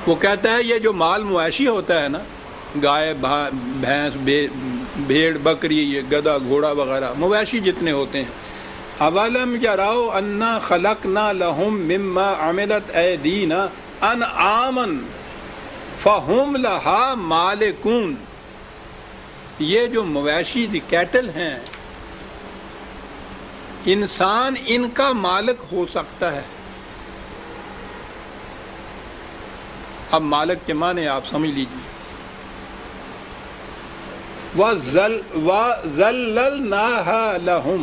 وہ کہتا ہے یہ جو مال مویشی ہوتا ہے نا، گائے، بھینس، بھیڑ، بکری، یہ گدھا، گھوڑا وغیرہ مویشی جتنے ہوتے ہیں، اولم یراؤ انا خلقنا لہم مما عملت ایدینا انعاما فہم لہا مالکون، یہ جو مویشی دی کیٹل ہیں، انسان ان کا مالک ہو سکتا ہے۔ اب مالک کے معنی آپ سمجھ لیجیے۔ وَذَلَّلْنَاهَا لَهُمْ،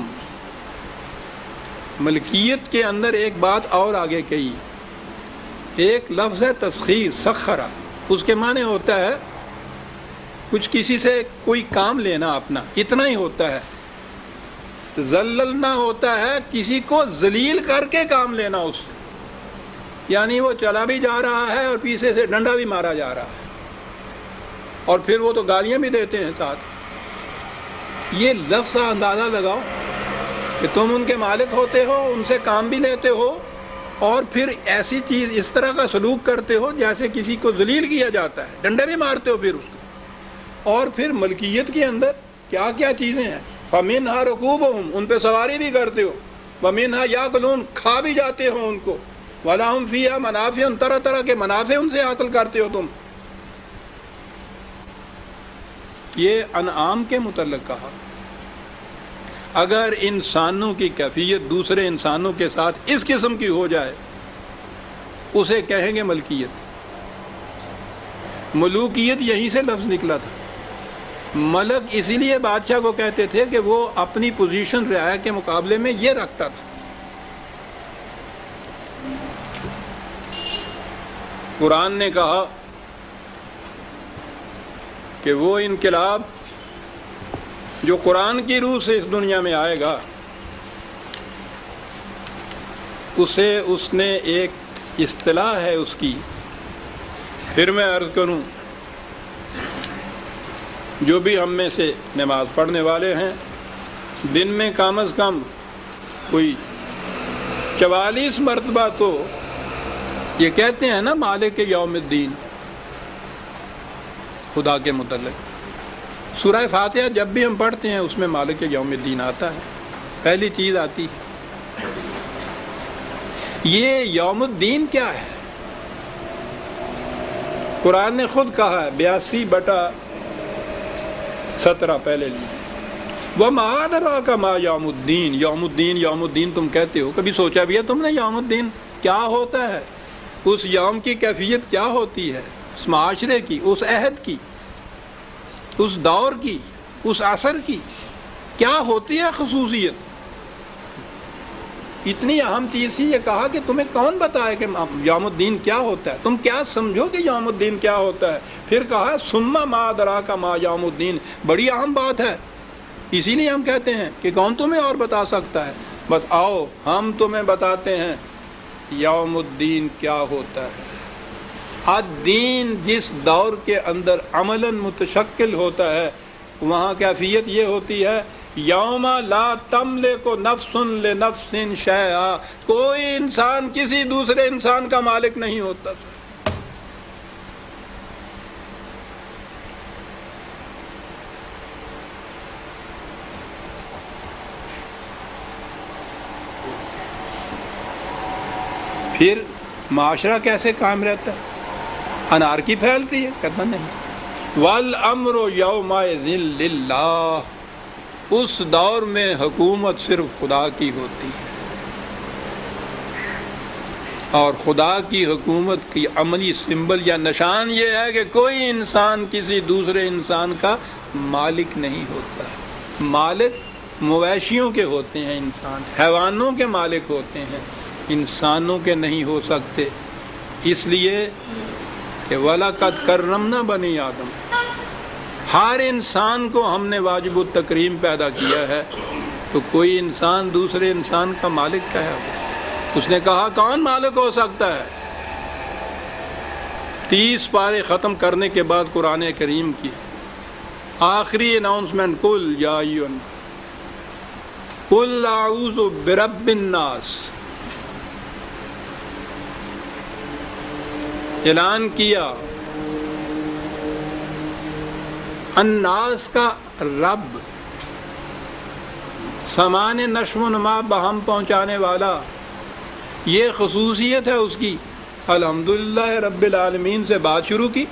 ملکیت کے اندر ایک بات اور آگے کہی، ایک لفظ ہے تسخیر، سخرہ، اس کے معنی ہوتا ہے کچھ کسی سے کوئی کام لینا اپنا، اتنا ہی ہوتا ہے۔ ذللنا ہوتا ہے کسی کو ذلیل کر کے کام لینا اس سے، یعنی وہ چلا بھی جا رہا ہے اور پیچھے سے ڈنڈا بھی مارا جا رہا ہے، اور پھر وہ تو گالیاں بھی دیتے ہیں ساتھ۔ یہ لفظ کا اندازہ لگاؤ کہ تم ان کے مالک ہوتے ہو، ان سے کام بھی لیتے ہو، اور پھر ایسی چیز اس طرح کا سلوک کرتے ہو جیسے کسی کو ذلیل کیا جاتا ہے، ڈنڈے بھی مارتے ہو پھر اس کو۔ اور پھر ملکیت کے اندر کیا کیا چیزیں ہیں، فَمِنْهَا رُكُوبُهُمْ، ان پہ سواری بھی کرتے ہو، وَمِنْهَا يَأْكُلُونَ، کھا بھی جاتے ہو ان کو، وَلَهُمْ فِيهَا مَنَافِعٌ، طرح طرح کے منافع ان سے حاصل کرتے ہو تم۔ یہ انعام کے متعلق کہا۔ اگر انسانوں کی کیفیت دوسرے انسانوں کے ساتھ اس قسم کی ہو جائے اسے کہیں گے ملکیت۔ ملوکیت یہیں سے لفظ نکلا تھا۔ ملک اسی لیے بادشاہ کو کہتے تھے کہ وہ اپنی پوزیشن رعایا کے مقابلے میں یہ رکھتا تھا۔ قرآن نے کہا کہ وہ انقلاب جو قرآن کی روح سے اس دنیا میں آئے گا، اسے اس نے ایک اصطلاح ہے اس کی، پھر میں عرض کروں، جو بھی ہم میں سے نماز پڑھنے والے ہیں دن میں کم از کم کوئی 44 مرتبہ تو یہ کہتے ہیں نا مالک یوم الدین، خدا کے متعلق۔ سورہ فاتحہ جب بھی ہم پڑھتے ہیں اس میں مالک یوم الدین آتا ہے، پہلی چیز آتی ہے۔ یہ یوم الدین کیا ہے؟ قرآن نے خود کہا ہے 82/17 پہلے لیے، وَمَا أَدْرَاكَ مَا یوم الدین، یوم الدین یوم الدین تم کہتے ہو، کبھی سوچا بھی ہے تم نے یوم الدین کیا ہوتا ہے؟ اس یوم کی کیفیت کیا ہوتی ہے، اس معاشرے کی، اس عہد کی، اس دور کی، اس عصر کی کیا ہوتی ہے خصوصیت؟ اتنی اہم چیز تھی، یہ کہا کہ تمہیں کون بتائے کہ یوم الدین کیا ہوتا ہے، تم کیا سمجھو کہ یوم الدین کیا ہوتا ہے؟ پھر کہا ثم ما ادراک ما یوم الدین، بڑی اہم بات ہے، اسی لیے ہم کہتے ہیں کہ کون تمہیں اور بتا سکتا ہے، بس آؤ ہم تمہیں بتاتے ہیں یوم الدین کیا ہوتا ہے۔ الدین جس دور کے اندر عملاً متشکل ہوتا ہے وہاں کیفیت یہ ہوتی ہے یوم لا تملک نفس لنفس شیئا، کوئی انسان کسی دوسرے انسان کا مالک نہیں ہوتا۔ پھر معاشرہ کیسے قائم رہتا ہے؟ انارکی پھیلتی ہے؟ کہتا نہیں۔ والامر یومئذ للہ، اس دور میں حکومت صرف خدا کی ہوتی ہے، اور خدا کی حکومت کی عملی سمبل یا نشان یہ ہے کہ کوئی انسان کسی دوسرے انسان کا مالک نہیں ہوتا۔ مالک مویشیوں کے ہوتے ہیں، انسان حیوانوں کے مالک ہوتے ہیں، انسانوں کے نہیں ہو سکتے، اس لیے کہ وَلَقَدْ كَرَّمْنَا بَنِي آدم، ہر انسان کو ہم نے واجب التکریم پیدا کیا ہے، تو کوئی انسان دوسرے انسان کا مالک کیا ہے؟ اس نے کہا کون مالک ہو سکتا ہے؟ 30 پارے ختم کرنے کے بعد قرآن کریم کی آخری اناؤنسمنٹ، قل یا ایھا الناس قل اعوذ برب الناس، اعلان کیا الناس کا رب، سامان نشو و نما بہم پہنچانے والا، یہ خصوصیت ہے اس کی۔ الحمدللہ رب العالمین سے بات شروع کی،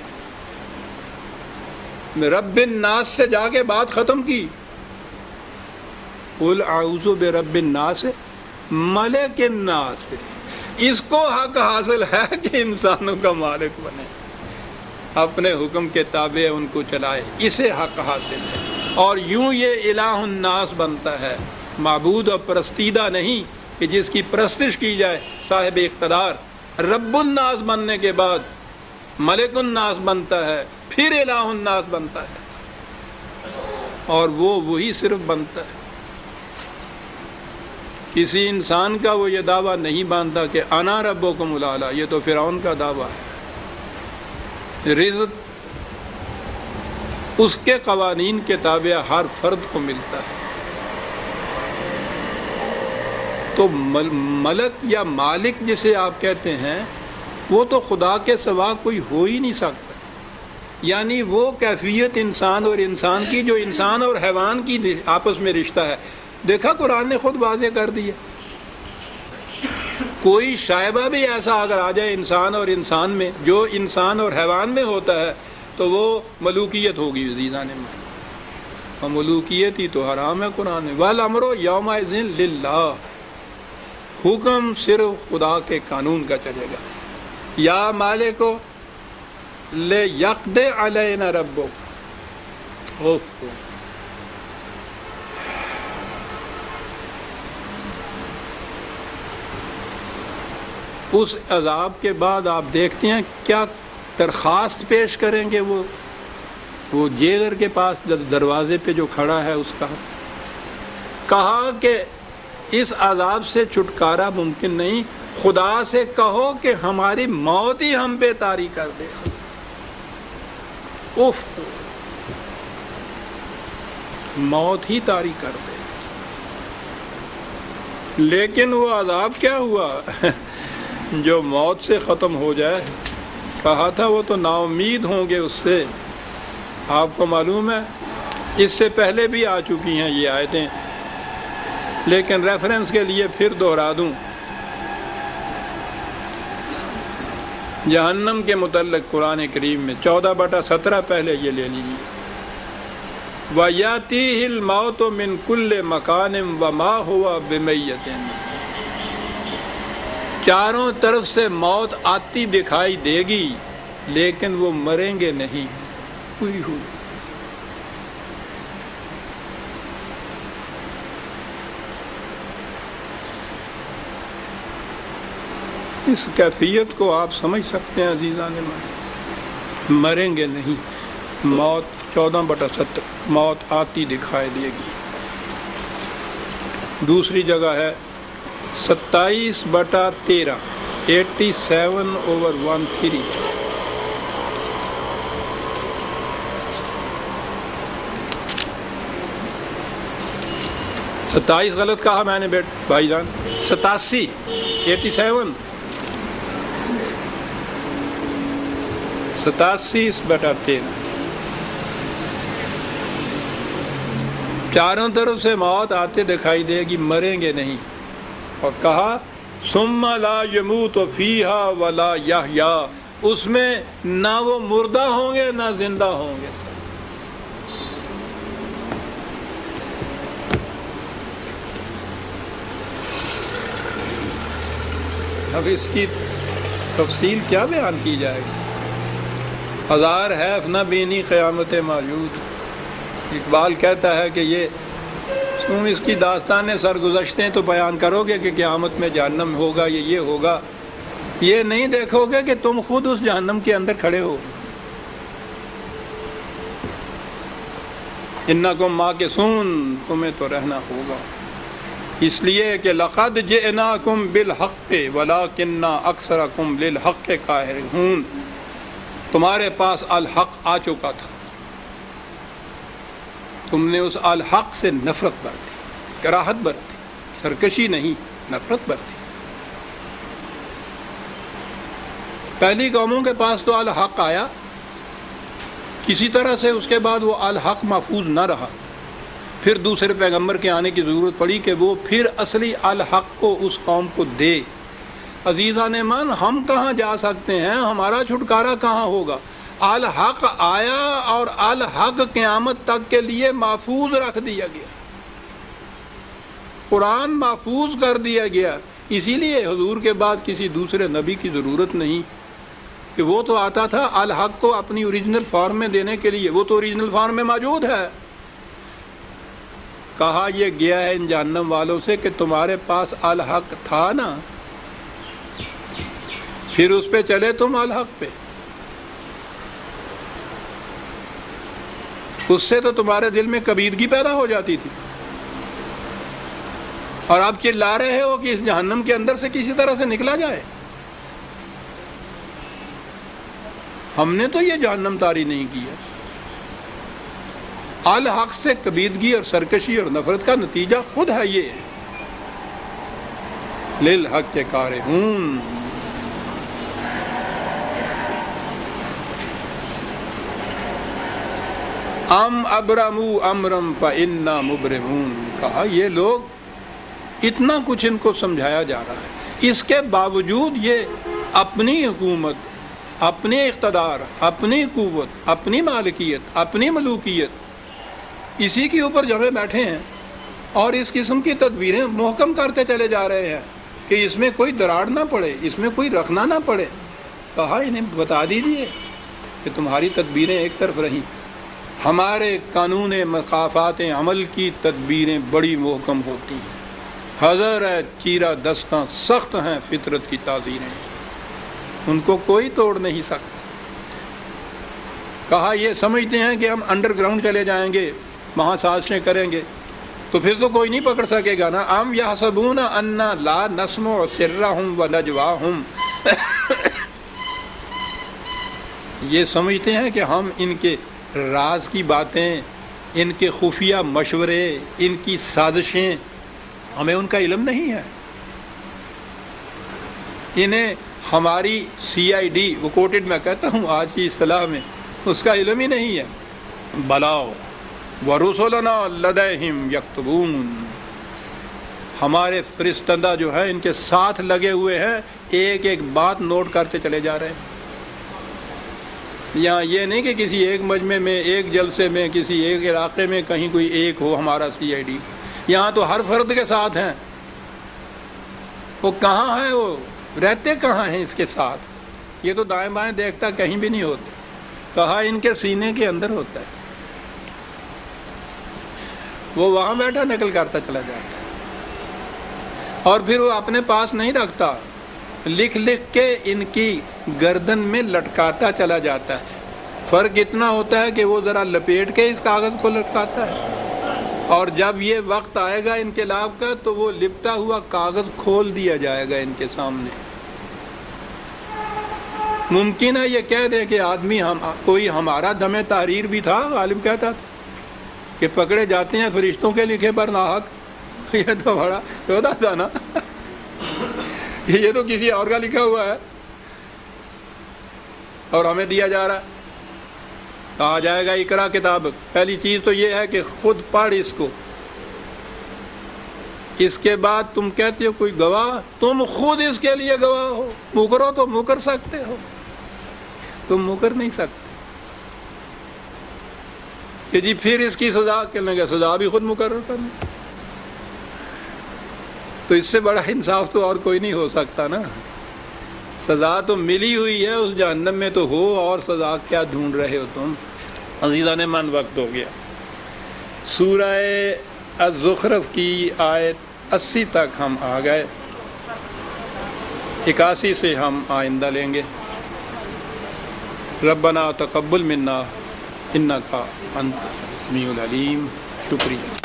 رب الناس سے جا کے بات ختم کی، قل اعوذ برب الناس ملک الناس، اس کو حق حاصل ہے کہ انسانوں کا مالک بنے، اپنے حکم کے تابع ان کو چلائے، اسے حق حاصل ہے، اور یوں یہ الہ الناس بنتا ہے، معبود اور پرستیدہ نہیں، کہ جس کی پرستش کی جائے، صاحب اقتدار، رب الناس بننے کے بعد ملک الناس بنتا ہے، پھر الہ الناس بنتا ہے، اور وہی صرف بنتا ہے۔ کسی انسان کا وہ یہ دعویٰ نہیں باندھتا کہ انا ربکم الاعلی، یہ تو فرعون کا دعویٰ ہے۔ رزق اس کے قوانین کے تابع ہر فرد کو ملتا ہے، تو ملک یا مالک جسے آپ کہتے ہیں وہ تو خدا کے سوا کوئی ہو ہی نہیں سکتا، یعنی وہ کیفیت انسان اور انسان کی جو انسان اور حیوان کی آپس میں رشتہ ہے، دیکھا قرآن نے خود واضح کر دیا۔ کوئی شائبہ بھی ایسا اگر آ جائے انسان اور انسان میں جو انسان اور حیوان میں ہوتا ہے تو وہ ملوکیت ہوگی عزیزان میں، اور ملوکیت ہی تو حرام ہے قرآن میں۔ وَالْأَمْرُ يَوْمَئِذٍ لِلَّهِ، حکم صرف خدا کے قانون کا چلے گا۔ یا مالکو لِيَقْضِ عَلَيْنَا رَبُّكَ، اس عذاب کے بعد آپ دیکھتے ہیں کیا درخواست پیش کریں گے وہ جیلر کے پاس دروازے پہ جو کھڑا ہے، اس کا کہا کہ اس عذاب سے چھٹکارا ممکن نہیں، خدا سے کہو کہ ہماری موت ہی ہم پہ طاری کر دے۔ اف، موت ہی طاری کر دے۔ لیکن وہ عذاب کیا ہوا جو موت سے ختم ہو جائے؟ کہا تھا وہ تو نا امید ہوں گے اس سے۔ آپ کو معلوم ہے اس سے پہلے بھی آ چکی ہیں یہ آیتیں، لیکن ریفرنس کے لیے پھر دوہرا دوں۔ جہنم کے متعلق قرآن کریم میں 14/17 پہلے یہ لے لیجیے، وَيَأْتِيهِ الْمَوْتُ مِنْ كُلِّ مَكَانٍ وَمَا هُوَ بِمَيِّتٍ، چاروں طرف سے موت آتی دکھائی دے گی لیکن وہ مریں گے نہیں۔ ہوئی ہوئی اس کیفیت کو آپ سمجھ سکتے ہیں عزیزان، مریں گے نہیں، موت 14/17 موت آتی دکھائی دے گی۔ دوسری جگہ ہے 27/13 87/13، ستائیس غلط کہا میں نے بھائی جان، 87 87 87/13، چاروں طرف سے موت آتے دکھائی دے گی، مریں گے نہیں، اور کہا ثم لا يموت فیہا ولا یحیا، اس میں نہ وہ مردہ ہوں گے نہ زندہ ہوں گے۔ اب اس کی تفصیل کیا بیان کی جائے گی؟ ہزار حیف نہ بینی قیامت موجود۔ اقبال کہتا ہے کہ یہ تم اس کی داستانیں سرگزشتیں تو بیان کرو گے کہ قیامت میں جہنم ہوگا، یہ ہوگا، یہ نہیں دیکھو گے کہ تم خود اس جہنم کے اندر کھڑے ہو۔ انکم ماکثون، تمہیں تو رہنا ہوگا، اس لیے کہ لقد جئناکم بالحق ولکن اکثرکم للحق کارہون، تمہارے پاس الحق آ چکا تھا، تم نے اس الحق سے نفرت برتی، کراہت برتی، سرکشی نہیں، نفرت برتی۔ پہلی قوموں کے پاس تو الحق آیا، کسی طرح سے اس کے بعد وہ الحق محفوظ نہ رہا، پھر دوسرے پیغمبر کے آنے کی ضرورت پڑی کہ وہ پھر اصلی الحق کو اس قوم کو دے۔ عزیزان من، ہم کہاں جا سکتے ہیں؟ ہمارا چھٹکارا کہاں ہوگا؟ الحق آیا اور الحق قیامت تک کے لیے محفوظ رکھ دیا گیا، قرآن محفوظ کر دیا گیا، اسی لیے حضور کے بعد کسی دوسرے نبی کی ضرورت نہیں، کہ وہ تو آتا تھا الحق کو اپنی اوریجنل فارم میں دینے کے لیے، وہ تو اوریجنل فارم میں موجود ہے۔ کہا یہ گیا ہے ان جہنم والوں سے کہ تمہارے پاس الحق تھا نا، پھر اس پہ چلے تم الحق پہ، اس سے تو تمہارے دل میں کبیدگی پیدا ہو جاتی تھی، اور آپ چلا رہے ہو کہ اس جہنم کے اندر سے کسی طرح سے نکلا جائے۔ ہم نے تو یہ جہنم طاری نہیں کی ہے۔ الحق سے کبیدگی اور سرکشی اور نفرت کا نتیجہ خود ہے یہ للحق کے کارہون۔ ام ابرموا امرا فانا مبرمون، کہا یہ لوگ اتنا کچھ ان کو سمجھایا جا رہا ہے، اس کے باوجود یہ اپنی حکومت، اپنے اقتدار، اپنی قوت، اپنی مالکیت، اپنی ملوکیت، اسی کے اوپر جمے بیٹھے ہیں اور اس قسم کی تدبیریں محکم کرتے چلے جا رہے ہیں کہ اس میں کوئی دراڑ نہ پڑے، اس میں کوئی رکھنا نہ پڑے۔ کہا انہیں بتا دیجئے کہ تمہاری تدبیریں ایک طرف رہیں، ہمارے قانون مقافات عمل کی تدبیریں بڑی محکم ہوتی ہیں، حذر ہے چیرہ دستاں، سخت ہیں فطرت کی تعزیریں، ان کو کوئی توڑ نہیں سکتا۔ کہا یہ سمجھتے ہیں کہ ہم انڈر گراؤنڈ چلے جائیں گے، وہاں سازشیں کریں گے تو پھر تو کوئی نہیں پکڑ سکے گا نا۔ ام یحسبون انا لا نسمع سرهم ونجواهم، یہ سمجھتے ہیں کہ ہم ان کے راز کی باتیں، ان کے خفیہ مشورے، ان کی سازشیں، ہمیں ان کا علم نہیں ہے، انہیں ہماری سی آئی ڈی، وہ کوٹڈ میں کہتا ہوں آج کی اصطلاح میں، اس کا علم ہی نہیں ہے۔ بلاؤ ورسلنا لدیہم یکتبون، ہمارے فرستندہ جو ہے ان کے ساتھ لگے ہوئے ہیں، ایک ایک بات نوٹ کرتے چلے جا رہے ہیں۔ یہاں یہ نہیں کہ کسی ایک مجمع میں، ایک جلسے میں، کسی ایک علاقے میں کہیں کوئی ایک ہو ہمارا سی آئی ڈی، یہاں تو ہر فرد کے ساتھ ہیں۔ وہ کہاں ہے، وہ رہتے کہاں ہیں اس کے ساتھ؟ یہ تو دائیں بائیں دیکھتا کہیں بھی نہیں ہوتے، کہا ان کے سینے کے اندر ہوتا ہے، وہ وہاں بیٹھا نقل کرتا چلا جاتا ہے، اور پھر وہ اپنے پاس نہیں رکھتا، لکھ لکھ کے ان کی گردن میں لٹکاتا چلا جاتا ہے۔ فرق اتنا ہوتا ہے کہ وہ ذرا لپیٹ کے اس کاغذ کو لٹکاتا ہے، اور جب یہ وقت آئے گا انقلاب کا تو وہ لپٹا ہوا کاغذ کھول دیا جائے گا ان کے سامنے۔ ممکن ہے یہ کہہ دے کہ آدمی کوئی ہمارا دم تحریر بھی تھا، غالب کہتا تھا کہ پکڑے جاتے ہیں فرشتوں کے لکھے پر ناحق، یہ تو بڑا چودہ تھا نا، یہ تو کسی اور کا لکھا ہوا ہے اور ہمیں دیا جا رہا ہے۔ کہا جائے گا اقرا کتاب، پہلی چیز تو یہ ہے کہ خود پڑھ اس کو، اس کے بعد تم کہتے ہو کوئی گواہ، تم خود اس کے لیے گواہ ہو، مکرو تو مکر سکتے ہو، تم مکر نہیں سکتے کہ جی پھر اس کی سزا کہنے گا، سزا بھی خود مقرر کرنا، تو اس سے بڑا انصاف تو اور کوئی نہیں ہو سکتا نا۔ سزا تو ملی ہوئی ہے اس جہنم میں تو ہو، اور سزا کیا ڈھونڈ رہے ہو تم؟ عزیزان من، وقت ہو گیا۔ سورہ الزخرف کی آیت 80 تک ہم آ گئے، 81 سے ہم آئندہ لیں گے۔ ربنا تقبل منا انک انت السمیع العلیم۔ شکریہ۔